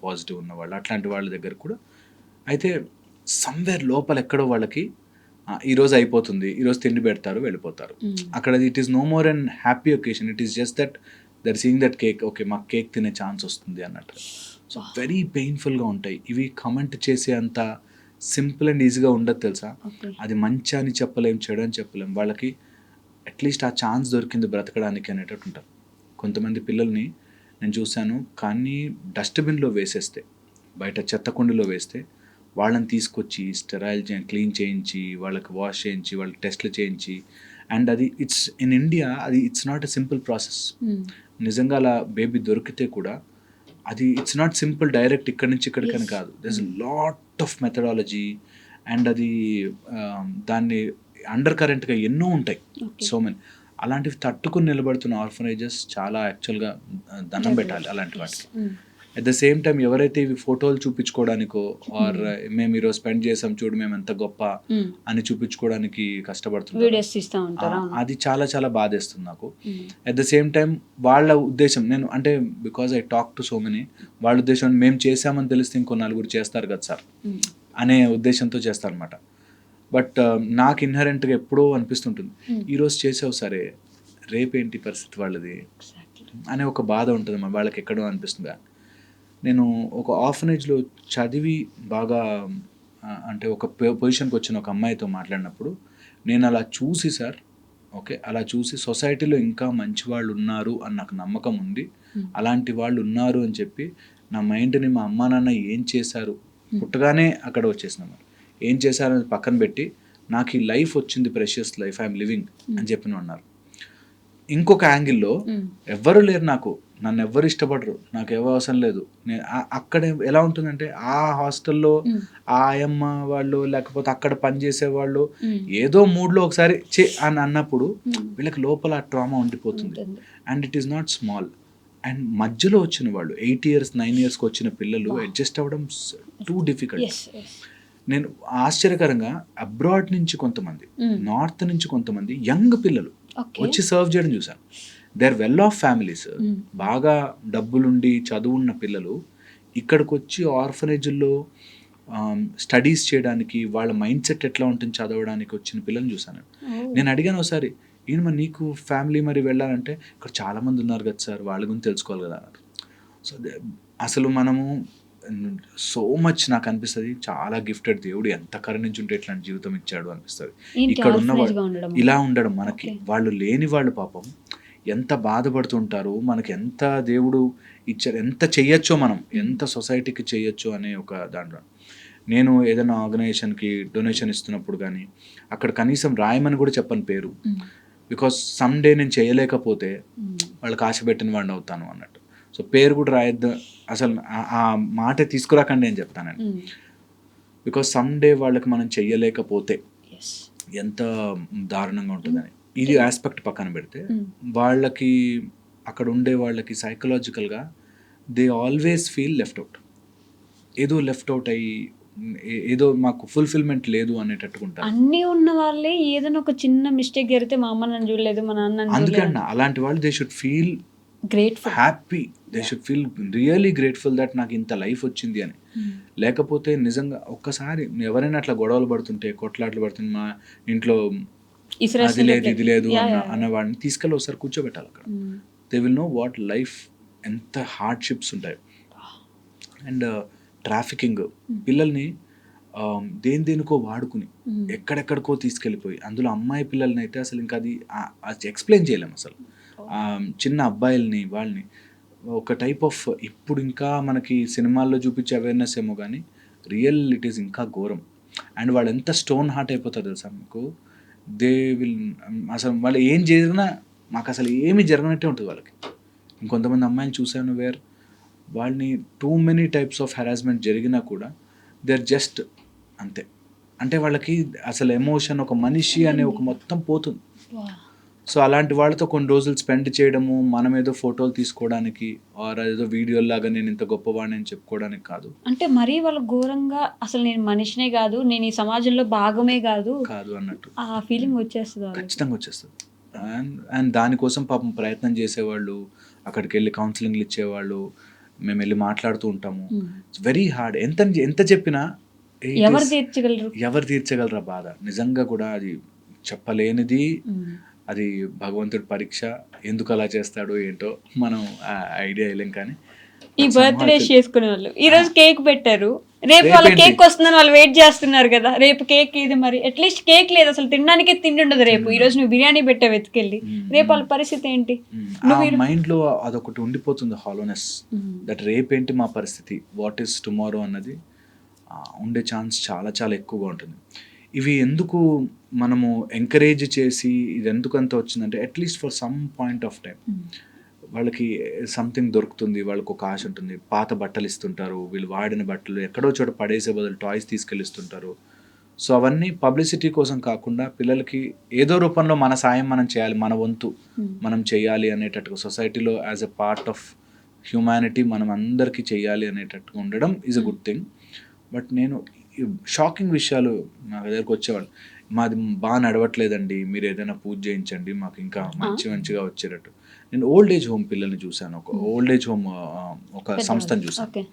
C: పాజిటివ్ ఉన్న వాళ్ళు, అట్లాంటి వాళ్ళ దగ్గర కూడా. అయితే సమ్వేర్ లోపల ఎక్కడో వాళ్ళకి ఈరోజు అయిపోతుంది, ఈరోజు తిండి పెడతారు వెళ్ళిపోతారు. అక్కడ it is no more and happy occasion, it is just that they're seeing that cake, okay మాకు కేక్ తినే ఛాన్స్ వస్తుంది అన్నట్టు. సో వెరీ పెయిన్ఫుల్గా ఉంటాయి ఇవి. కమెంట్ చేసే అంత సింపుల్ అండ్ ఈజీగా ఉండదు తెలుసా. అది మంచి అని చెప్పలేం, చెడు అని చెప్పలేం. వాళ్ళకి అట్లీస్ట్ ఆ ఛాన్స్ దొరికింది బ్రతకడానికి అనేటట్టు ఉంటారు. కొంతమంది పిల్లల్ని నేను చూశాను, కానీ డస్ట్బిన్లో వేసేస్తే, బయట చెత్త కుండీలో వేస్తే వాళ్ళని తీసుకొచ్చి స్టెరైల్ క్లీన్ చేయించి వాళ్ళకి వాష్ చేయించి వాళ్ళకి టెస్ట్లు చేయించి, అండ్ అది ఇట్స్ ఇన్ ఇండియా అది it's not a simple process. నిజంగా అలా బేబీ దొరికితే కూడా అది ఇట్స్ నాట్ సింపుల్ డైరెక్ట్ ఇక్కడి నుంచి ఇక్కడికని కాదు. There is lot of methodology and అది దాన్ని అండర్ కరెంట్గా ఎన్నో ఉంటాయి, సో మెనీ. అలాంటివి తట్టుకుని నిలబడుతున్న ఆర్ఫనేజెస్ చాలా యాక్చువల్గా దండం పెట్టాలి అలాంటి వాటికి. అట్ ద సేమ్ టైం ఎవరైతే ఇవి ఫోటోలు చూపించుకోవడానికో ఆర్ మేము ఈరోజు స్పెండ్ చేసాం చూడు మేము ఎంత గొప్ప అని చూపించుకోవడానికి కష్టపడుతున్నారు, అది చాలా చాలా బాధేస్తుంది నాకు. అట్ ద సేమ్ టైం వాళ్ళ ఉద్దేశం, నేను అంటే because I talk to so many, వాళ్ళ ఉద్దేశం మేము చేసామని తెలిస్తే ఇంకో 4 చేస్తారు కదా సార్ అనే ఉద్దేశంతో చేస్తారనమాట. బట్ నాకు ఇన్హరెంట్గా ఎప్పుడో అనిపిస్తుంటుంది, ఈరోజు చేసావు సరే రేపేంటి పరిస్థితి వాళ్ళది అనే ఒక బాధ ఉంటుంది వాళ్ళకి ఎక్కడో అనిపిస్తుంది. నేను ఒక ఆర్ఫనేజ్లో చదివి బాగా అంటే ఒక పొజిషన్కి వచ్చిన ఒక అమ్మాయితో మాట్లాడినప్పుడు నేను అలా చూసి సార్, ఓకే అలా చూసి సొసైటీలో ఇంకా మంచి వాళ్ళు ఉన్నారు అని నాకు నమ్మకం ఉంది, అలాంటి వాళ్ళు ఉన్నారు అని చెప్పి నా మైండ్ని మా అమ్మా నాన్న ఏం చేశారు పుట్టగానే అక్కడ వచ్చేసినాము. ఏం చేశారని పక్కన పెట్టి నాకు ఈ లైఫ్ వచ్చింది, ప్రెషియస్ లైఫ్ ఐఎమ్ లివింగ్ అని చెప్పిన ఉన్నారు. ఇంకొక యాంగిల్లో ఎవ్వరు లేరు నాకు, నన్ను ఎవ్వరు ఇష్టపడరు, నాకు ఎవరు అవసరం లేదు. నేను అక్కడ ఎలా ఉంటుందంటే ఆ హాస్టల్లో ఆ ఆయమ్మ వాళ్ళు లేకపోతే అక్కడ పనిచేసే వాళ్ళు ఏదో మూడ్లో ఒకసారి చే అని అన్నప్పుడు వీళ్ళకి లోపల ఆ ట్రామా ఉండిపోతుంది. And it is not small. And మధ్యలో వచ్చిన వాళ్ళు 8 years 9 yearsకి వచ్చిన పిల్లలు అడ్జస్ట్ అవ్వడం టూ డిఫికల్ట్. నేను ఆశ్చర్యకరంగా అబ్రాడ్ నుంచి కొంతమంది, నార్త్ నుంచి కొంతమంది యంగ్ పిల్లలు వచ్చి సర్వ్ చేయడం చూసాను. They are well off families, బాగా డబ్బులుండి చదువున్న పిల్లలు ఇక్కడికి వచ్చి ఆర్ఫనేజ్లో స్టడీస్ చేయడానికి, వాళ్ళ మైండ్ సెట్ ఎట్లా ఉంటుంది చదవడానికి వచ్చిన పిల్లల్ని చూసాను. నేను అడిగాను ఒకసారి, ఈయన మరి నీకు ఫ్యామిలీ మరి వెళ్ళాలంటే ఇక్కడ చాలామంది ఉన్నారు కదా సార్, వాళ్ళ గురించి తెలుసుకోవాలి కదా అన్నారు. సో అసలు మనము సో మచ్ నాకు అనిపిస్తుంది చాలా గిఫ్టెడ్, దేవుడు ఎంత కరుణించుంటే ఇట్లాంటి జీవితం ఇచ్చాడు అనిపిస్తుంది. ఇక్కడ ఉన్న వాళ్ళు ఇలా ఉండడం మనకి, వాళ్ళు లేని వాళ్ళు పాపం ఎంత బాధపడుతుంటారు, మనకి ఎంత దేవుడు ఇచ్చారు, ఎంత చెయ్యొచ్చో మనం, ఎంత సొసైటీకి చెయ్యొచ్చో అనే ఒక దాంట్లో. నేను ఏదైనా ఆర్గనైజేషన్కి డొనేషన్ ఇస్తున్నప్పుడు కానీ అక్కడ కనీసం రాయమని కూడా చెప్పని పేరు, బికాస్ సమ్ డే నేను చేయలేకపోతే వాళ్ళకి ఆశ పెట్టిన వాడిని అవుతాను అన్నట్టు. సో పేరు కూడా రాయొద్దు అసలు, ఆ మాట తీసుకురాకండి అని చెప్తానండి. బికాస్ సమ్ డే వాళ్ళకి మనం చెయ్యలేకపోతే ఎంత దారుణంగా ఉంటుందని. ఇది ఆస్పెక్ట్ పక్కన పెడితే వాళ్ళకి అక్కడ ఉండే వాళ్ళకి సైకలాజికల్గా they always feel left out, ఏదో లెఫ్ట్ అవుట్ అయ్యి ఏదో మాకు ఫుల్ఫిల్మెంట్ లేదు అనేటట్టుకుంటారు.
B: అన్నీ ఉన్న వాళ్ళే ఏదైనా ఒక చిన్న మిస్టేక్ జరిగితే మా అమ్మ నన్ను చూడలేదు, మా నాన్న,
C: అందుకన్నా అలాంటి వాళ్ళు they should feel
B: grateful,
C: happy, they should feel really grateful that నాకు ఇంత లైఫ్ వచ్చింది అని. లేకపోతే నిజంగా ఒక్కసారి ఎవరైనా అట్లా గొడవలు పడుతుంటే, కొట్లాట్లు పడుతుంటే, మా ఇంట్లో అది లేదు ఇది లేదు అన్న వాడిని తీసుకెళ్ళి ఒకసారి కూర్చోబెట్టాలి అక్కడ. They will know what life, ఎంత హార్డ్షిప్స్ ఉంటాయి. అండ్ ట్రాఫికింగ్, పిల్లల్ని దేనికో వాడుకుని ఎక్కడెక్కడికో తీసుకెళ్ళిపోయి, అందులో అమ్మాయి పిల్లల్ని అయితే అసలు ఇంకా అది ఎక్స్ప్లెయిన్ చేయలేము అసలు. చిన్న అబ్బాయిల్ని వాళ్ళని ఒక టైప్ ఆఫ్, ఇప్పుడు ఇంకా మనకి సినిమాల్లో చూపించే అవేర్నెస్ ఏమో కానీ రియల్ ఇట్ ఈస్ ఇంకా ఘోరం. అండ్ వాళ్ళు ఎంత స్టోన్ హార్ట్ అయిపోతారు తెలుసా మీకు. దే విల్ అసలు వాళ్ళు ఏం చేసినా మాకు అసలు ఏమీ జరగనట్టే ఉంటుంది వాళ్ళకి. ఇంకొంతమంది అమ్మాయిలు చూశాను వేర్ వాళ్ళని too many types of harassment జరిగినా కూడా దే ఆర్ జస్ట్ అంతే. అంటే వాళ్ళకి అసలు ఎమోషన్, ఒక మనిషి అనే ఒక మొత్తం పోతుంది. సో అలాంటి వాళ్ళతో కొన్ని రోజులు స్పెండ్ చేయడము, మనం ఏదో ఫోటోలు తీసుకోవడానికి ఆర్ ఏదో వీడియోలాగా నేను ఇంత గొప్పవాడిని అని చెప్పుకోవడానికి కాదు.
B: అంటే మరీ వాళ్ళ ఘోరంగా అసలు నేను మనిషినే కాదు, నేను ఈ సమాజంలో భాగమే కాదు
C: అన్నట్టు
B: ఆ ఫీలింగ్ వచ్చేస్తుంది,
C: ఖచ్చితంగా వచ్చేస్తుంది. అండ్ దానికోసం పాపం ప్రయత్నం చేసేవాళ్ళు, అక్కడికి వెళ్ళి కౌన్సిలింగ్లు ఇచ్చేవాళ్ళు, మేము వెళ్ళి మాట్లాడుతూ ఉంటాము. It's very hard. ఎంత చెప్పినా ఎవరు తీర్చగలరా బాధ. నిజంగా కూడా అది చెప్పలేనిది, అది భగవంతుడి పరీక్ష. ఎందుకు అలా చేస్తాడో ఏంటో మనం ఐడియా వేయలేం. కానీ
B: ఈ బర్త్డే చేసుకునే వాళ్ళు ఈ రోజు కేక్ పెట్టారు, రేపు వాళ్ళ కేక్ వస్తుందని వాళ్ళు వెయిట్ చేస్తున్నారు కదా, రేపు కేక్ ఇది, మరి అట్లీస్ట్ కేక్ లేదు అసలు, తినడానికే తిండి ఉండదు రేపు. ఈ రోజు నువ్వు బిర్యానీ పెట్టావు వెతికెళ్ళి, రేపు వాళ్ళ పరిస్థితి ఏంటి?
C: మైండ్ లో అదొకటి ఉండిపోతుంది, హాలోనెస్, దట్ రేపేంటి మా పరిస్థితి, వాట్ ఈస్ టుమారో అన్నది ఉండే ఛాన్స్ చాలా చాలా ఎక్కువగా ఉంటుంది. ఇవి ఎందుకు మనము ఎంకరేజ్ చేసి ఇది ఎందుకు అంత వచ్చిందంటే at least for some point of time వాళ్ళకి సంథింగ్ దొరుకుతుంది, వాళ్ళకి ఒక ఆశ ఉంటుంది. పాత బట్టలు ఇస్తుంటారు, వీళ్ళు వాడిన బట్టలు ఎక్కడో చోట పడేసే బదులు టాయ్స్ తీసుకెళ్ళిస్తుంటారు. సో అవన్నీ పబ్లిసిటీ కోసం కాకుండా పిల్లలకి ఏదో రూపంలో మన సాయం మనం చేయాలి, మన వంతు మనం చేయాలి అనేటట్టుగా సొసైటీలో as a part of humanity మనం అందరికీ చేయాలి అనేటట్టుగా ఉండడం is a good thing. But నేను షాకింగ్ విషయాలు నా దగ్గరకు వచ్చేవాళ్ళు, మాది బాగా నడవట్లేదండి, మీరు ఏదైనా పూజ చేయించండి మాకు ఇంకా మంచిగా వచ్చేటట్టు. నేను ఓల్డ్ ఏజ్ హోమ్ పిల్లల్ని చూశాను, ఒక ఓల్డ్ ఏజ్ హోమ్ ఒక సంస్థను చూశాను.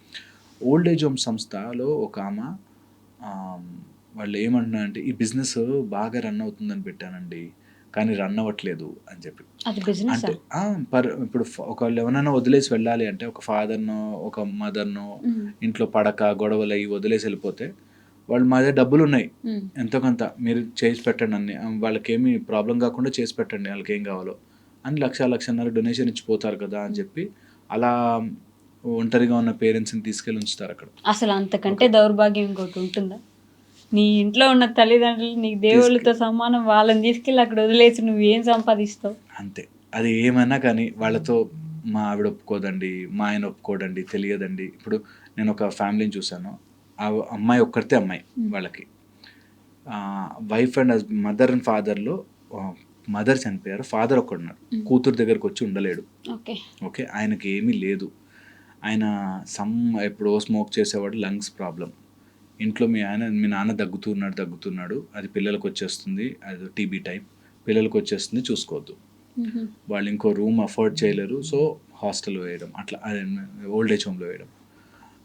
C: ఓల్డ్ ఏజ్ హోమ్ సంస్థలో ఒక ఆమె వాళ్ళు ఏమంటున్నారంటే ఈ బిజినెస్ బాగా రన్ అవుతుందని పెట్టానండి, కానీ రన్ అవ్వట్లేదు అని చెప్పి. అంటే ఇప్పుడు ఒకళ్ళు ఎవరైనా వదిలేసి వెళ్ళాలి అంటే, ఒక ఫాదర్నో ఒక మదర్నో ఇంట్లో పడక గొడవలు అయ్యి వదిలేసి వెళ్ళిపోతే, వాళ్ళు మా దగ్గర డబ్బులు ఉన్నాయి ఎంతో కొంత మీరు చేసి పెట్టండి అన్ని, వాళ్ళకేమి ప్రాబ్లం కాకుండా చేసి పెట్టండి వాళ్ళకి ఏం కావాలో అని 1,00,000-1,50,000 డొనేషన్ ఇచ్చిపోతారు కదా అని చెప్పి అలా ఒంటరిగా ఉన్న పేరెంట్స్ని తీసుకెళ్ళి ఉంచుతారు అక్కడ.
B: అసలు అంతకంటే దౌర్భాగ్యం ఇంకోటి ఉంటుందా? నీ ఇంట్లో ఉన్న తల్లిదండ్రులు నీకు దేవుళ్ళతో సమానం, వాళ్ళని తీసుకెళ్ళి అక్కడ వదిలేసి నువ్వేం సంపాదిస్తావు?
C: అంతే. అది ఏమైనా కానీ వాళ్ళతో మా ఆవిడ ఒప్పుకోదండి, మా ఆయన ఒప్పుకోడండి, తెలియదండి. ఇప్పుడు నేను ఒక ఫ్యామిలీని చూశాను. ఆ అమ్మాయి ఒక్కరితే అమ్మాయి వాళ్ళకి. వైఫ్ అండ్ మదర్ అండ్ ఫాదర్లో మదర్ చనిపోయారు, ఫాదర్ ఒక్కడున్నాడు. కూతురు దగ్గరకు వచ్చి ఉండలేడు. ఓకే, ఆయనకి ఏమీ లేదు. ఆయన ఎప్పుడో స్మోక్ చేసేవాడు, లంగ్స్ ప్రాబ్లం. ఇంట్లో మీ నాన్న దగ్గుతున్నాడు, అది పిల్లలకు వచ్చేస్తుంది, అది టీబీ టైం, పిల్లలకు వచ్చేస్తుంది, చూసుకోవద్దు. వాళ్ళు ఇంకో రూమ్ అఫోర్డ్ చేయలేరు, సో హాస్టల్ వేయడం, అట్లా ఓల్డ్ ఏజ్ హోమ్లో వేయడం.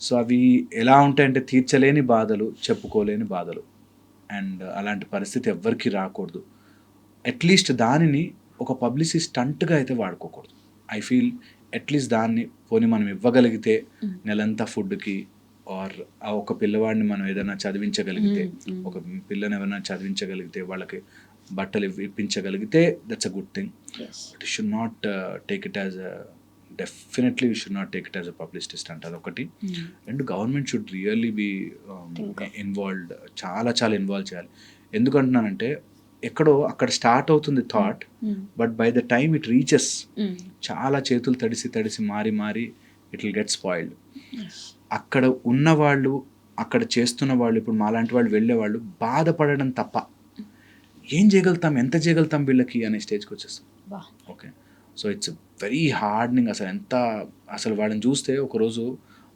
C: సో అవి ఎలా ఉంటాయంటే తీర్చలేని బాధలు, చెప్పుకోలేని బాధలు. అండ్ అలాంటి పరిస్థితి ఎవ్వరికీ రాకూడదు. అట్లీస్ట్ దానిని ఒక పబ్లిసిటీ స్టంట్గా అయితే వాడుకోకూడదు. ఐ ఫీల్ అట్లీస్ట్ దాన్ని పోనీ మనం ఇవ్వగలిగితే నెలంతా ఫుడ్కి, ఆర్ ఒక పిల్లవాడిని మనం ఏదైనా చదివించగలిగితే, ఒక పిల్లని ఎవరైనా చదివించగలిగితే, వాళ్ళకి బట్టలు ఇప్పించగలిగితే, that's a good thing. But you should not take it as definitely you should not take it as a publicity stunt. అదొకటి. And government should really be involved, చాలా చాలా ఇన్వాల్వ్ చేయాలి. ఎందుకంటున్నానంటే ఎక్కడో అక్కడ స్టార్ట్ అవుతుంది thought, but by the time it reaches చాలా చేతులు తడిసి మారి ఇట్ విల్ గెట్ స్పాయిల్డ్. అక్కడ ఉన్నవాళ్ళు, అక్కడ చేస్తున్న వాళ్ళు, ఇప్పుడు మాలాంటి వాళ్ళు వెళ్ళేవాళ్ళు బాధపడడం తప్ప ఏం చేయగలుగుతాం, ఎంత చేయగలుగుతాం వీళ్ళకి అనే స్టేజ్కి వచ్చేస్తాం. Okay, so it's very hardening. అసలు వాడిని చూస్తే ఒకరోజు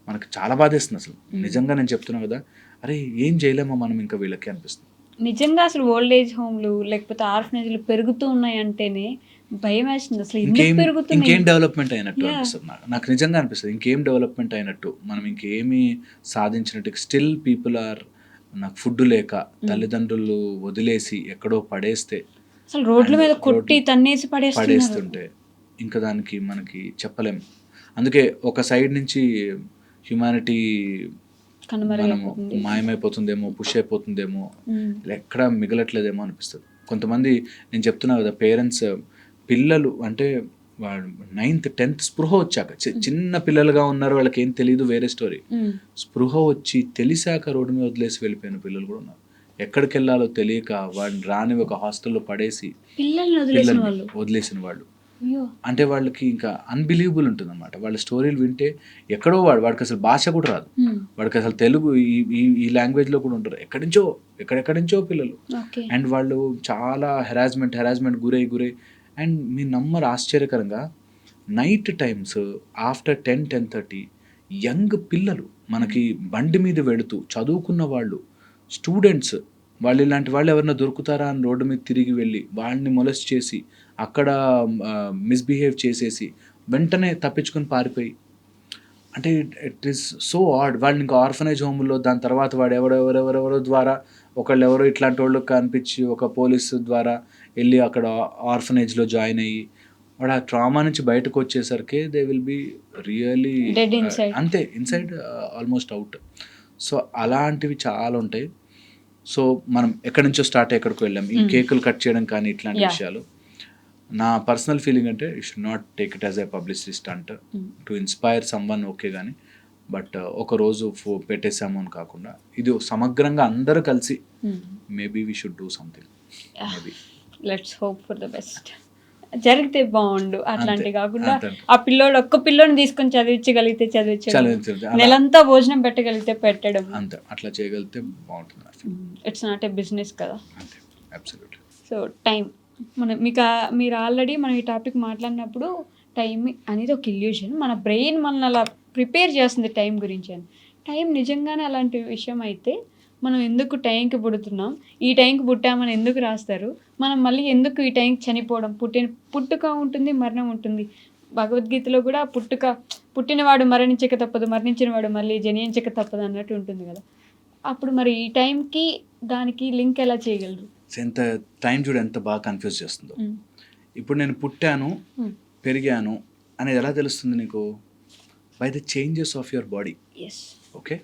C: మనకు చాలా బాధేస్తుంది. అసలు నిజంగా నేను చెప్తున్నా కదా, అరే ఏం చేయలేమో మనం ఇంకా వీళ్ళకి అనిపిస్తుంది.
B: నిజంగా అసలు ఓల్డ్ ఏజ్ హోమ్లు లేకపోతే ఆర్ఫనేజ్లు పెరుగుతూ ఉన్నాయి అంటేనే భయం వేస్తుంది. అసలు
C: ఇంకేం డెవలప్మెంట్ అయినట్టు అనిపిస్తుంది నాకు నిజంగా అనిపిస్తుంది. ఇంకేం డెవలప్మెంట్ అయినట్టు, మనం ఇంకేమీ సాధించినట్టు. స్టిల్ పీపుల్ ఆర్, నాకు ఫుడ్ లేక తల్లిదండ్రులు వదిలేసి ఎక్కడో పడేస్తే,
B: అసలు రోడ్ల మీద కొట్టి తన్నేసి
C: పడేస్తుంటే ఇంకా దానికి మనకి చెప్పలేం. అందుకే ఒక సైడ్ నుంచి హ్యుమానిటీ మనము మాయమైపోతుందేమో, పుష్ అయిపోతుందేమో, ఎక్కడ మిగలట్లేదేమో అనిపిస్తుంది. కొంతమంది, నేను చెప్తున్నా కదా, పేరెంట్స్ పిల్లలు అంటే వాళ్ళు 9th 10th స్పృహ వచ్చాక, చిన్న పిల్లలుగా ఉన్నారు, వాళ్ళకి ఏం తెలియదు, వేరే స్టోరీ. స్పృహ వచ్చి తెలిసాక రోడ్డు మీద వదిలేసి వెళ్ళిపోయిన పిల్లలు కూడా ఉన్నారు. ఎక్కడికి వెళ్ళాలో తెలియక వాడిని రాని ఒక హాస్టల్లో పడేసి పిల్లల్ని వదిలేసిన వాళ్ళు. అంటే వాళ్ళకి ఇంకా అన్బిలీవబుల్ ఉంటుంది అనమాట. వాళ్ళ స్టోరీలు వింటే ఎక్కడో వాడికి అసలు భాష కూడా రాదు, వాడికి అసలు తెలుగు ఈ లాంగ్వేజ్లో కూడా ఉంటారు. ఎక్కడెక్కడి నుంచో పిల్లలు. అండ్ వాళ్ళు చాలా హెరాస్మెంట్ గురై అండ్ మీ నమ్మరు, ఆశ్చర్యకరంగా నైట్ టైమ్స్ ఆఫ్టర్ 10-10:30 యంగ్ పిల్లలు మనకి బండి మీద వెళుతూ చదువుకున్న వాళ్ళు, స్టూడెంట్స్, వాళ్ళు ఇలాంటి వాళ్ళు ఎవరైనా దొరుకుతారా అని రోడ్డు మీద తిరిగి వెళ్ళి వాళ్ళని మొలెస్ట్ చేసి, అక్కడ మిస్బిహేవ్ చేసేసి వెంటనే తప్పించుకొని పారిపోయి, అంటే ఇట్ ఈస్ సో ఆడ్. వాళ్ళని ఇంకా ఆర్ఫనేజ్ హోమ్లో, దాని తర్వాత వాడు ఎవరెవరో ద్వారా ఒకళ్ళు ఎవరో ఇట్లాంటి వాళ్ళు కనిపించి ఒక పోలీసు ద్వారా వెళ్ళి అక్కడ ఆర్ఫనేజ్లో జాయిన్ అయ్యి, వాడు ఆ ట్రామా నుంచి బయటకు వచ్చేసరికి దే విల్ బి రియలీ అంతే, ఇన్సైడ్ ఆల్మోస్ట్ అవుట్. సో అలాంటివి చాలా ఉంటాయి. సో మనం ఎక్కడి నుంచో స్టార్ట్ ఎక్కడికి వెళ్ళాం, ఈ కేకులు కట్ చేయడం కానీ ఇట్లాంటి విషయాలు. నా పర్సనల్ ఫీలింగ్ అంటే you should not take it as a publicity stunt to inspire someone, okay, కానీ బట్ ఒకరోజు పెట్టేసాము అని కాకుండా, ఇది సమగ్రంగా అందరూ కలిసి maybe we should do something. Maybe
B: let's hope for the best. జరిగితే బాగుండు. అట్లాంటివి కాకుండా ఆ పిల్లోడు, ఒక్క పిల్లోని తీసుకొని చదివించగలిగితే చదివించగలిగితే, నెలంతా భోజనం పెట్టగలిగితే పెట్టడం,
C: అంతే, అట్లా చేయగలిగితే బాగుంటుంది.
B: ఇట్స్ నాట్ ఏ బిజినెస్ కదా.
C: అబ్సల్యూట్లీ.
B: సో టైం, మీరు ఆల్రెడీ మనం ఈ టాపిక్ మాట్లాడినప్పుడు టైం అనేది ఒక ఇల్యూషన్, మన బ్రెయిన్ మనల్ని అలా ప్రిపేర్ చేస్తుంది టైం గురించి అని. టైం నిజంగానే అలాంటి విషయం అయితే మనం ఎందుకు టైంకి పుడుతున్నాం, ఈ టైంకి పుట్టామని ఎందుకు రాస్తారు, మనం మళ్ళీ ఎందుకు ఈ టైంకి చనిపోవడం, పుట్టుక ఉంటుంది, మరణం ఉంటుంది. భగవద్గీతలో కూడా పుట్టినవాడు మరణించక తప్పదు, మరణించినవాడు మళ్ళీ జనించక తప్పదు అన్నట్టు ఉంటుంది కదా. అప్పుడు మరి ఈ టైంకి దానికి లింక్ ఎలా చేయగలరు?
C: ఎంత టైం చూడు ఎంత బాగా కన్ఫ్యూజ్ చేస్తుందో. ఇప్పుడు నేను పుట్టాను, పెరిగాను అనేది ఎలా తెలుస్తుంది నీకు? By the changes of your body. Okay,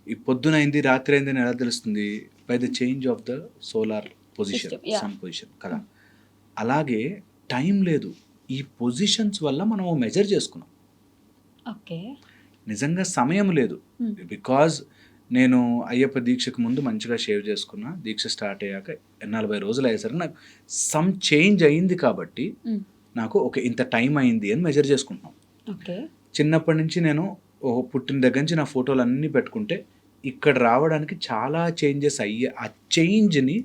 C: ఈ పొద్దునైంది రాత్రి అయింది అని ఎలా తెలుస్తుంది? By the change of the solar position, sun position కదా. అలాగే టైం లేదు, ఈ పొజిషన్స్ వల్ల మనం మెజర్ చేసుకున్నాం.
B: ఓకే,
C: నిజంగా సమయం లేదు, బికాజ్ నేను అయ్యప్ప దీక్షకు ముందు మంచిగా షేవ్ చేసుకున్నా, దీక్ష స్టార్ట్ అయ్యాక 40 రోజులు అయ్యేసరికి నాకు సమ్ చేంజ్ అయింది కాబట్టి నాకు ఓకే ఇంత టైం అయింది అని మెజర్ చేసుకుంటున్నాం.
B: ఓకే.
C: చిన్నప్పటి నుంచి నేను పుట్టిన దగ్గర నుంచి నా ఫోటోలు అన్నీ పెట్టుకుంటే ఇక్కడ రావడానికి చాలా చేంజెస్ అయ్యి ఆ చేంజ్ని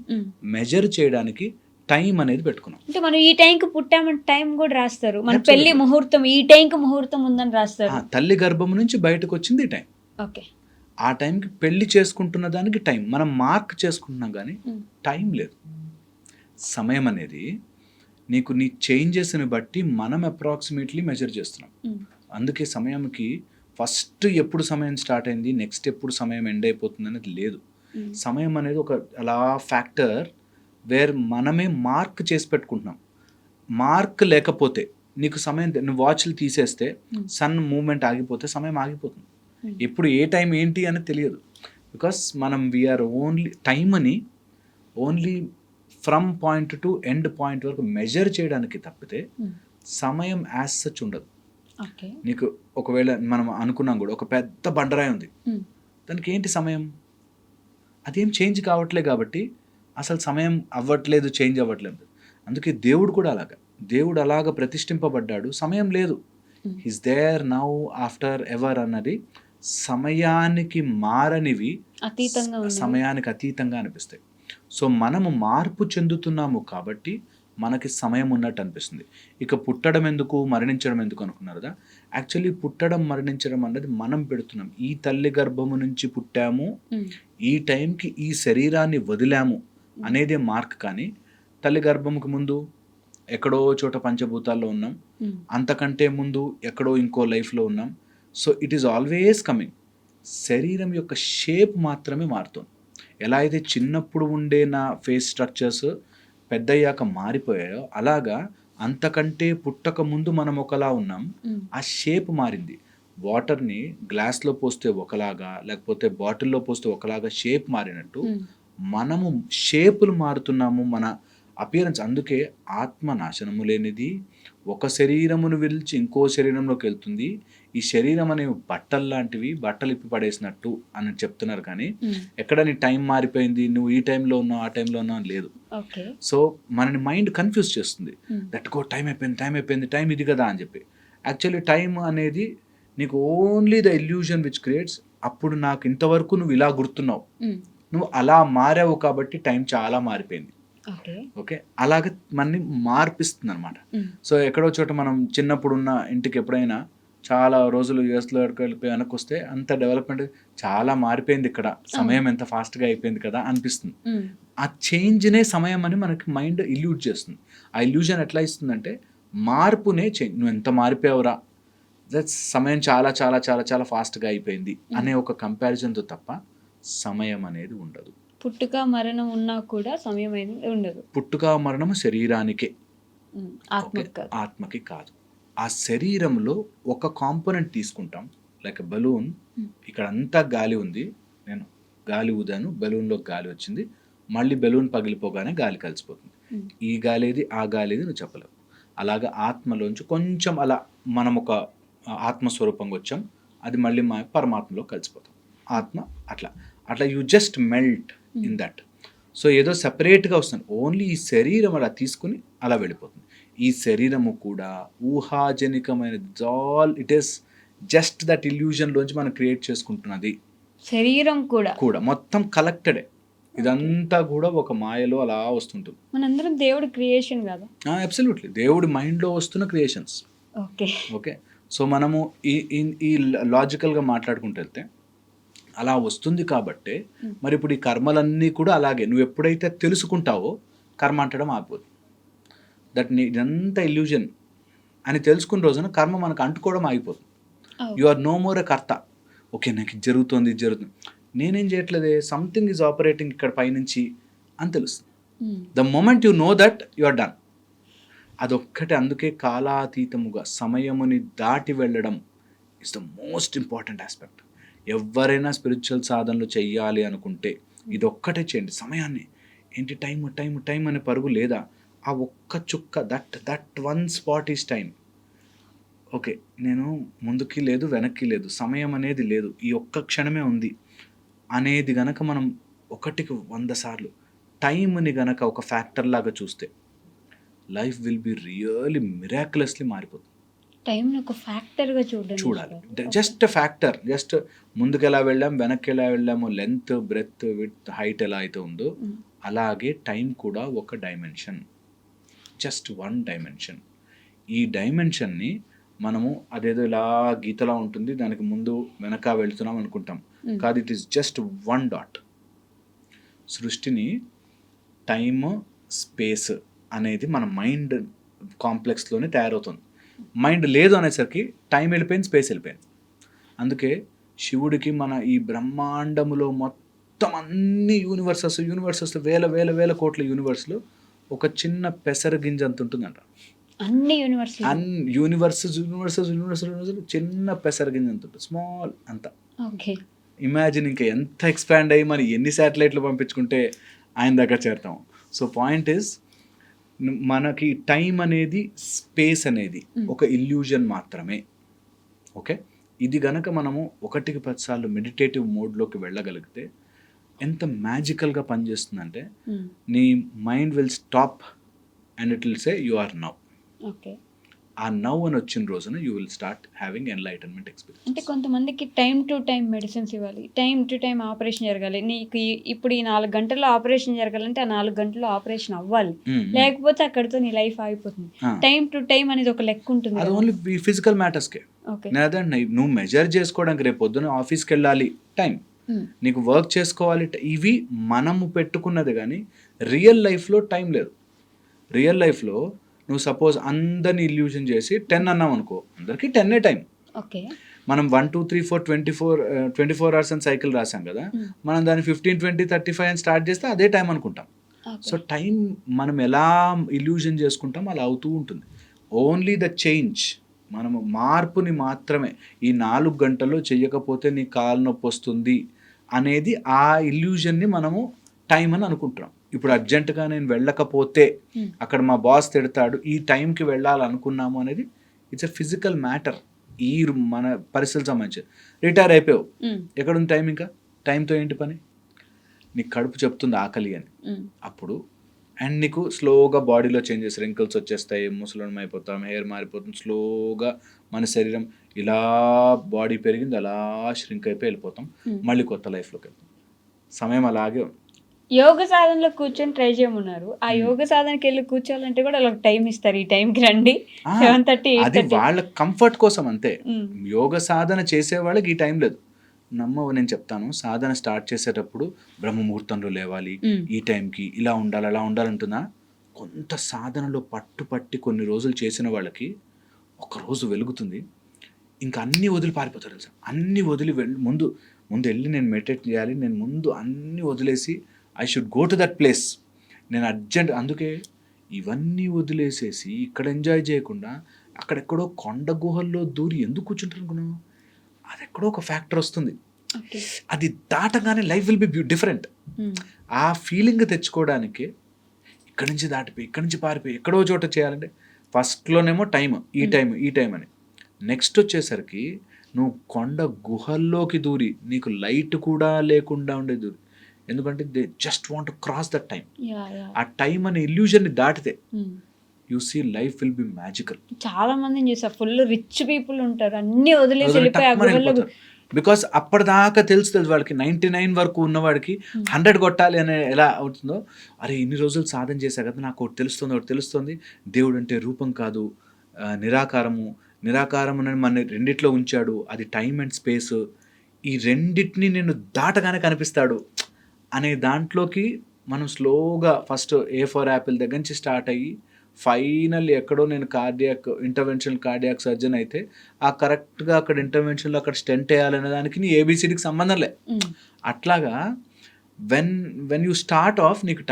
C: మెజర్ చేయడానికి టైం అనేది పెట్టుకున్నాం.
B: అంటే మనం ఈ టైంకి పుట్టామని టైం కూడా రాస్తారు. మన
C: Absolutely.
B: పెళ్లి ముహూర్తం ఈ టైంకి ముహూర్తం ఉందని రాస్తారు.
C: తల్లి గర్భం నుంచి బయటకు వచ్చింది టైం.
B: ఓకే.
C: ఆ టైంకి పెళ్లి చేసుకుంటున్న దానికి టైం మనం మార్క్ చేసుకుంటున్నాం, కానీ టైం లేదు. సమయం అనేది నీకు నీ చేంజెస్ని బట్టి మనం అప్రాక్సిమేట్లీ మెజర్ చేస్తున్నాం. అందుకే సమయంకి ఫస్ట్ ఎప్పుడు సమయం స్టార్ట్ అయింది, నెక్స్ట్ ఎప్పుడు సమయం ఎండ్ అయిపోతుంది అనేది లేదు. సమయం అనేది ఒక అలా ఫ్యాక్టర్ వేర్ మనమే మార్క్ చేసి పెట్టుకుంటున్నాం. మార్క్ లేకపోతే నీకు సమయం నువ్వు వాచ్లు తీసేస్తే సన్ మూవ్మెంట్ ఆగిపోతే సమయం ఆగిపోతుంది. ఎప్పుడు ఏ టైం ఏంటి అని తెలియదు. బికాస్ మనం వీఆర్ ఓన్లీ టైమ్ అని only from point to end point వరకు మెజర్ చేయడానికి తప్పితే సమయం యాజ్ సచ్ ఉండదు. నీకు ఒకవేళ మనం అనుకున్నాం కూడా ఒక పెద్ద బండరాయి ఉంది, దానికి ఏంటి సమయం? అదేం చేంజ్ కావట్లేదు కాబట్టి అసలు సమయం అవ్వట్లేదు, చేంజ్ అవ్వట్లేదు. అందుకే దేవుడు కూడా అలాగ ప్రతిష్ఠింపబడ్డాడు. సమయం లేదు, he's there now after ever అన్నది సమయానికి మారనివి, సమయానికి అతీతంగా అనిపిస్తాయి. సో మనము మార్పు చెందుతున్నాము కాబట్టి మనకి సమయం ఉన్నట్టు అనిపిస్తుంది. ఇక పుట్టడం ఎందుకు, మరణించడం ఎందుకు అనుకున్నారు కదా. యాక్చువల్లీ పుట్టడం మరణించడం అన్నది మనం పెడుతున్నాం. ఈ తల్లి గర్భము నుంచి పుట్టాము, ఈ టైంకి ఈ శరీరాన్ని వదిలాము అనేదే మార్క్. కానీ తల్లి గర్భముకు ముందు ఎక్కడో చోట పంచభూతాల్లో ఉన్నాం, అంతకంటే ముందు ఎక్కడో ఇంకో లైఫ్లో ఉన్నాం. So it is always coming. శరీరం యొక్క షేప్ మాత్రమే మారుతుంది. ఎలా అయితే చిన్నప్పుడు ఉండే నా ఫేస్ స్ట్రక్చర్స్ పెద్దయ్యాక మారిపోయాయో, అలాగా అంతకంటే పుట్టక ముందు మనం ఒకలా ఉన్నాం, ఆ షేప్ మారింది. వాటర్ని గ్లాస్లో పోస్తే ఒకలాగా, లేకపోతే బాటిల్లో పోస్తే ఒకలాగా షేప్ మారినట్టు మనము షేపులు మారుతున్నాము, మన అపియరెన్స్. అందుకే ఆత్మ నాశనము లేనిది, ఒక శరీరమును విడిచి ఇంకో శరీరంలోకి వెళ్తుంది. ఈ శరీరం అనేవి బట్టలు లాంటివి, బట్టలు ఇప్పి పడేసినట్టు అని చెప్తున్నారు. కానీ ఎక్కడ నీ టైం మారిపోయింది, నువ్వు ఈ టైంలో ఉన్నావు, ఆ టైంలో ఉన్నావు అని లేదు. సో మనని మైండ్ కన్ఫ్యూజ్ చేస్తుంది. దట్ గో టైం అయిపోయింది, టైం ఇది కదా అని చెప్పి. యాక్చువల్లీ టైం అనేది నీకు only the illusion which creates. అప్పుడు నాకు ఇంతవరకు నువ్వు ఇలా గుర్తున్నావు, నువ్వు అలా మారావు కాబట్టి టైం చాలా మారిపోయింది. ఓకే, అలాగే మనని మార్పిస్తుంది అనమాట. సో ఎక్కడో చోట మనం చిన్నప్పుడు ఉన్న ఇంటికి ఎప్పుడైనా చాలా రోజులు యూఎస్లో వెళ్ళిపోయి వెనక్కి వస్తే అంత డెవలప్మెంట్ చాలా మారిపోయింది, ఇక్కడ సమయం ఎంత ఫాస్ట్గా అయిపోయింది కదా అనిపిస్తుంది. ఆ చేంజ్నే సమయం అని మనకి మైండ్ ఇల్యూజ్ చేస్తుంది. ఆ ఇల్యూజన్ ఎట్లా ఇస్తుందంటే మార్పునే చేంజ్. నువ్వు ఎంత మారిపోయావురా, దట్స్ సమయం చాలా చాలా చాలా చాలా ఫాస్ట్గా అయిపోయింది అనే ఒక కంపారిజన్తో తప్ప సమయం అనేది ఉండదు.
B: పుట్టుక మరణం ఉన్నా కూడా సమయం అనేది ఉండదు.
C: పుట్టుక మరణము శరీరానికే, ఆత్మకి కాదు. ఆ శరీరంలో ఒక కాంపోనెంట్ తీసుకుంటాం, లైక్ బలూన్. ఇక్కడ అంతా గాలి ఉంది, నేను గాలి ఊదాను, బెలూన్లో గాలి వచ్చింది, మళ్ళీ బెలూన్ పగిలిపోగానే గాలి కలిసిపోతుంది. ఈ గాలి ఏది, ఆ గాలి ఏది నువ్వు చెప్పలేవు. అలాగా ఆత్మలోంచి కొంచెం అలా మనం ఒక ఆత్మస్వరూపంగా వచ్చాం, అది మళ్ళీ మా పరమాత్మలో కలిసిపోతాం. ఆత్మ అట్లా you just melt in that. So ఏదో సెపరేట్గా వస్తుంది, ఓన్లీ ఈ శరీరం అలా తీసుకుని అలా వెళ్ళిపోతుంది. ఈ శరీరము కూడా ఊహాజనికమైనది. All it is just that ఇల్యూజన్లోంచి మనం క్రియేట్ చేసుకుంటున్నది.
B: శరీరం కూడా
C: మొత్తం కలెక్టెడే. ఇదంతా కూడా ఒక మాయలో అలా వస్తుంటుంది.
B: మనందరం దేవుడి క్రియేషన్ కదా.
C: అబ్సల్యూట్లీ, దేవుడి మైండ్లో వస్తున్న క్రియేషన్స్. ఓకే, సో మనము ఈ లాజికల్గా మాట్లాడుకుంటూ వెళ్తే అలా వస్తుంది కాబట్టే మరి ఇప్పుడు ఈ కర్మలన్నీ కూడా అలాగే. నువ్వు ఎప్పుడైతే తెలుసుకుంటావో కర్మ అంటడం ఆగిపోతుంది. దట్ ఇదంతా ఇల్యూజన్ అని తెలుసుకున్న రోజున కర్మ మనకు అంటుకోవడం ఆగిపోతుంది. You are no more a కర్త. ఓకే, నాకు ఇది జరుగుతుంది, నేనేం చేయట్లేదే, సంథింగ్ ఈజ్ ఆపరేటింగ్ ఇక్కడ పైనుంచి అని తెలుస్తుంది. The moment you know that you are done. అదొక్కటే. అందుకే కాలాతీతముగా సమయముని దాటి వెళ్ళడం is the most important aspect. ఎవరైనా స్పిరిచువల్ సాధనలు చెయ్యాలి అనుకుంటే ఇది ఒక్కటే చేయండి. సమయాన్ని ఏంటి, టైం అనే పరుగు లేదా, ఆ ఒక్క చుక్క, that one spot is time. Okay, నేను ముందుకి లేదు వెనక్కి లేదు, సమయం అనేది లేదు, ఈ ఒక్క క్షణమే ఉంది. అనేది గనక మనం ఒకటికి 100 సార్లు టైంని గనక ఒక ఫ్యాక్టర్ లాగా చూస్తే life will be really miraculously మారిపోతుంది.
B: టైంని ఒక ఫ్యాక్టర్గా
C: చూడాలి.
B: చూడండి.
C: జస్ట్ ఫ్యాక్టర్, జస్ట్ ముందుకు ఎలా వెళ్ళాం, వెనక్కి ఎలా వెళ్ళాము, లెంత్, బ్రెత్, విడ్త్, హైట్ ఎలా అయితే ఉందో అలాగే టైం కూడా ఒక డైమెన్షన్, జస్ట్ వన్ డైమెన్షన్. ఈ డైమెన్షన్ని మనము అదేదో ఇలా గీతలా ఉంటుంది, దానికి ముందు వెనక వెళ్తున్నాం అనుకుంటాం. కాదు, it is just one dot. సృష్టిని టైమ్, స్పేస్ అనేది మన మైండ్ కాంప్లెక్స్లోనే తయారవుతుంది. మైండ్ లేదు అనేసరికి టైం వెళ్ళిపోయింది, స్పేస్ వెళ్ళిపోయింది. అందుకే శివుడికి మన ఈ బ్రహ్మాండములో మొత్తం అన్ని యూనివర్సెస్ వేల వేల వేల కోట్ల యూనివర్స్లో ఒక చిన్న పెసర గింజ అంత ఉంటుందంట.
B: అన్ని
C: యూనివర్సెస్ చిన్న పెసర గింజ అంత ఉంటుంది, స్మాల్ అంత.
B: ఓకే,
C: ఇమాజిన్ ఇంకా ఎంత ఎక్స్పాండ్ అయ్యి మరి ఎన్ని శాటిలైట్లు పంపించుకుంటే ఆయన దగ్గర చేరుతాం. సో పాయింట్ ఈజ్, మనకి టైం అనేది, స్పేస్ అనేది ఒక ఇల్యూజన్ మాత్రమే. ఓకే, ఇది గనక మనము 1-10 సార్లు మెడిటేటివ్ మోడ్లోకి వెళ్ళగలిగితే ఎంత మ్యాజికల్గా పనిచేస్తుందంటే నీ mind will stop and it will say you are now.
B: Okay,
C: ఆ నౌ అని వచ్చిన రోజున you will start having enlightenment experience.
B: అంటే కొంతమందికి టైం టు టైం మెడిసిన్స్ ఇవ్వాలి, టైం టు టైం ఆపరేషన్ జరగాలి. నీకు ఇప్పుడు ఈ 4 గంటల్లో ఆపరేషన్ జరగాలంటే ఆ 4 గంటల్లో ఆపరేషన్ అవ్వాలి, లేకపోతే అక్కడితో నీ లైఫ్ ఆగిపోతుంది. టైం టు టైం అనేది ఒక లెక్క ఉంటుంది.
C: అది ఓన్లీ ఫిజికల్ మ్యాటర్స్కే. నువ్వు మెజర్ చేసుకోవడానికి రేపు పొద్దున ఆఫీస్కి వెళ్ళాలి, టైం, నీకు వర్క్ చేసుకోవాలి, ఇవి మనము పెట్టుకున్నది. కానీ రియల్ లైఫ్లో టైం లేదు. రియల్ లైఫ్లో నువ్వు సపోజ్ అందరిని ఇల్యూజన్ చేసి 10 అన్నావు అనుకో, అందరికీ 10 టైం.
B: ఓకే,
C: మనం 1 2 3 4 24 అవర్స్ అని సైకిల్ రాసాం కదా, మనం దాన్ని 15 20 35 అని స్టార్ట్ చేస్తే అదే టైం అనుకుంటాం. సో టైం మనం ఎలా ఇల్యూజన్ చేసుకుంటాం అలా అవుతూ ఉంటుంది. ఓన్లీ ద చేంజ్, మనము మార్పుని మాత్రమే, ఈ 4 గంటల్లో చెయ్యకపోతే నీ కాలు నొప్పి వస్తుంది అనేది ఆ ఇల్యూజన్ని మనము టైం అని అనుకుంటున్నాం. ఇప్పుడు అర్జెంటుగా నేను వెళ్ళకపోతే అక్కడ మా బాస్ తిడతాడు, ఈ టైంకి వెళ్ళాలనుకున్నాము అనేది ఇట్స్ ఎ ఫిజికల్ మ్యాటర్. ఈ మన పరిస్థితులకు సంబంధించి రిటైర్ అయిపోయావు, ఎక్కడుంది టైం? ఇంకా టైంతో ఏంటి పని? నీకు కడుపు చెప్తుంది ఆకలి అని, అప్పుడు అండ్ నీకు స్లోగా బాడీలో చేంజెస్, రింకిల్స్ వచ్చేస్తాయి, ముసలం అయిపోతాం, హెయిర్ మారిపోతుంది, స్లోగా మన శరీరం ఇలా బాడీ పెరిగింది అలా ష్రింక్ అయిపోయి వెళ్ళిపోతాం, మళ్ళీ కొత్త లైఫ్లోకి వెళ్తాం. సమయం అలాగే ఉంది.
B: యోగ సాధనలో కూర్చొని ట్రై చేయమన్నారు. ఆ యోగ సాధనకి వెళ్ళి కూర్చోాలంటే కూడా వాళ్ళకి టైం ఇస్తారు, ఈ టైంకి రండి 7:30
C: అది వాళ్ళ కంఫర్ట్ కోసం అంతే. యోగ సాధన చేసే వాళ్ళకి ఈ టైం లేదు. నేను చెప్తాను, సాధన స్టార్ట్ చేసేటప్పుడు బ్రహ్మముహూర్తంలో లేవాలి, ఈ టైంకి ఇలా ఉండాలి అలా ఉండాలంటున్నా. కొంత సాధనలో పట్టుపట్టి కొన్ని రోజులు చేసిన వాళ్ళకి ఒక రోజు వెలుగుతుంది, ఇంకా అన్నీ వదిలి పారిపోతారు తెలుసా. అన్నీ వదిలి ముందు వెళ్ళి నేను మెడిటేట్ చేయాలి, నేను ముందు అన్నీ వదిలేసి I should go to that place, నేను అర్జెంట్. అందుకే ఇవన్నీ వదిలేసేసి ఇక్కడ ఎంజాయ్ చేయకుండా అక్కడెక్కడో కొండ గుహల్లో దూరి ఎందుకు కూర్చుంటారు అనుకున్నావు? అది ఎక్కడో ఒక ఫ్యాక్టర్ వస్తుంది, అది దాటగానే లైఫ్ విల్ బి డిఫరెంట్. ఆ ఫీలింగ్ తెచ్చుకోవడానికి ఇక్కడి నుంచి దాటిపోయి ఇక్కడి నుంచి పారిపోయి ఎక్కడో చోట చేయాలంటే ఫస్ట్లోనేమో ఈ టైం అని, నెక్స్ట్ వచ్చేసరికి నువ్వు కొండ గుహల్లోకి దూరి నీకు లైట్ కూడా లేకుండా ఉండే దూరి, ఎందుకంటే they just want to cross that time. ఆ టైం అనే ఇల్యూజన్ని దాటితే you see life will be magical.
B: చాలా మందిని చూసా, ఫుల్ రిచ్ పీపుల్ ఉంటారు, అన్ని వదిలేసి వెళ్ళిపోయి.
C: బికాస్ అప్పటిదాకా తెలుసు వాళ్ళకి 99 వరకు ఉన్నవాడికి 100 కొట్టాలి అని ఎలా అవుతుందో, అరే ఇన్ని రోజులు సాధన చేశా కదా, నాకు ఒకటి తెలుస్తుంది, దేవుడు అంటే రూపం కాదు, నిరాకారము అని మన రెండిట్లో ఉంచాడు, అది టైం అండ్ స్పేస్, ఈ రెండింటిని నేను దాటగానే కనిపిస్తాడు అనే దాంట్లోకి మనం స్లోగా ఫస్ట్ A4 యాపిల్ దగ్గర నుంచి స్టార్ట్ అయ్యి ఫైనల్ ఎక్కడో నేను కార్డియాక్ సర్జన్ అయితే ఆ కరెక్ట్గా అక్కడ ఇంటర్వెన్షన్లో అక్కడ స్టెంట్ వేయాలనే దానికి నీ ABCDకి సంబంధం లే. అట్లాగా వెన్ యూ స్టార్ట్ ఆఫ్, నీకు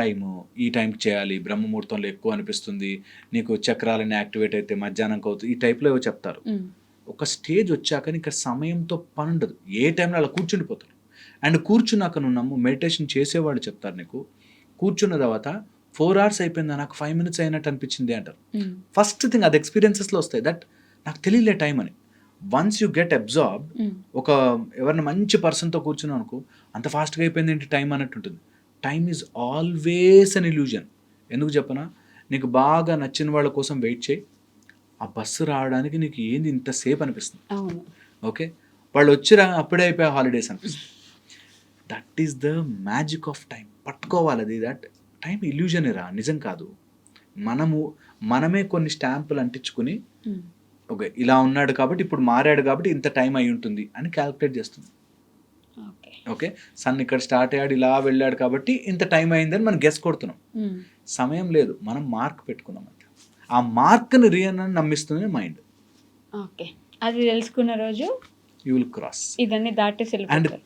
C: ఈ టైంకి చేయాలి, బ్రహ్మముహూర్తంలో ఎక్కువ అనిపిస్తుంది, నీకు చక్రాలని యాక్టివేట్ అయితే మధ్యాహ్నం అవుతుంది, ఈ టైప్లో ఏవో చెప్తారు. ఒక స్టేజ్ వచ్చాక నీకు సమయంతో పని ఉండదు, ఏ టైంలో అలా కూర్చుండిపోతారు. అండ్ కూర్చున్నాక నువ్వు నమ్ము, మెడిటేషన్ చేసేవాళ్ళు చెప్తారు నీకు, కూర్చున్న తర్వాత 4 hours అయిపోయిందా, నాకు 5 minutes అయినట్టు అనిపించింది అంటారు. ఫస్ట్ థింగ్ అది ఎక్స్పీరియన్సెస్లో వస్తాయి, దట్ నాకు తెలియలే టైం అని. వన్స్ యూ గెట్ అబ్జార్బ్, ఒక ఎవరైనా మంచి పర్సన్తో కూర్చున్నాం అనుకో, అంత ఫాస్ట్గా అయిపోయింది ఏంటి టైం అన్నట్టు ఉంటుంది. Time is always an illusion. ఎందుకు చెప్పనా, నీకు బాగా నచ్చిన వాళ్ళ కోసం వెయిట్ చేయి, ఆ బస్సు రావడానికి నీకు ఏంది ఇంతసేపు అనిపిస్తుంది.
B: అవును.
C: ఓకే, వాళ్ళు వచ్చిరా అప్పుడే అయిపోయా హాలిడేస్ అనిపిస్తుంది. That is the magic of time. పట్టుకోవాలి అది. దట్ టైం ఇల్యూజన్ రా, నిజం కాదు. మనమే కొన్ని స్టాంపులు అంటించుకుని, ఓకే ఇలా ఉన్నాడు కాబట్టి ఇప్పుడు మారాడు కాబట్టి ఇంత టైం అయి ఉంటుంది అని క్యాలిక్యులేట్ చేస్తుంది.
B: ఓకే.
C: ఓకే, సన్ ఇక్కడ స్టార్ట్ అయ్యాడు ఇలా వెళ్ళాడు కాబట్టి ఇంత టైం అయిందని మనం గెస్ కొడుతున్నాం. సమయం లేదు, మనం మార్క్ పెట్టుకున్నాం అంట. ఆ మార్క్ని రియల్ అని నమ్మిస్తుంది మైండ్.
B: ఓకే, అది తెలుసుకున్న రోజు
C: యూ విల్ క్రాస్.
B: ఇదన్నీ దాటేసి
C: అండ్
B: వెళ్ళిపోతారు.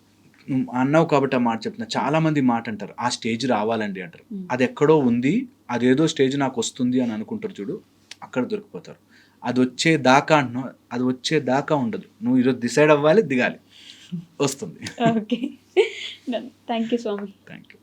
C: అన్నావు కాబట్టి ఆ మాట చెప్తున్నా. చాలా మంది మాట అంటారు, ఆ స్టేజ్ రావాలండి అంటారు. అది ఎక్కడో ఉంది, అదేదో స్టేజ్ నాకు వస్తుంది అని అనుకుంటారు చూడు, అక్కడ దొరికిపోతారు. అది వచ్చేదాకా అంటున్నావు, అది వచ్చేదాకా ఉండదు. నువ్వు ఈరోజు డిసైడ్ అవ్వాలి, దిగాలి, వస్తుంది.
B: Okay, thank you Swami.
C: Thank you.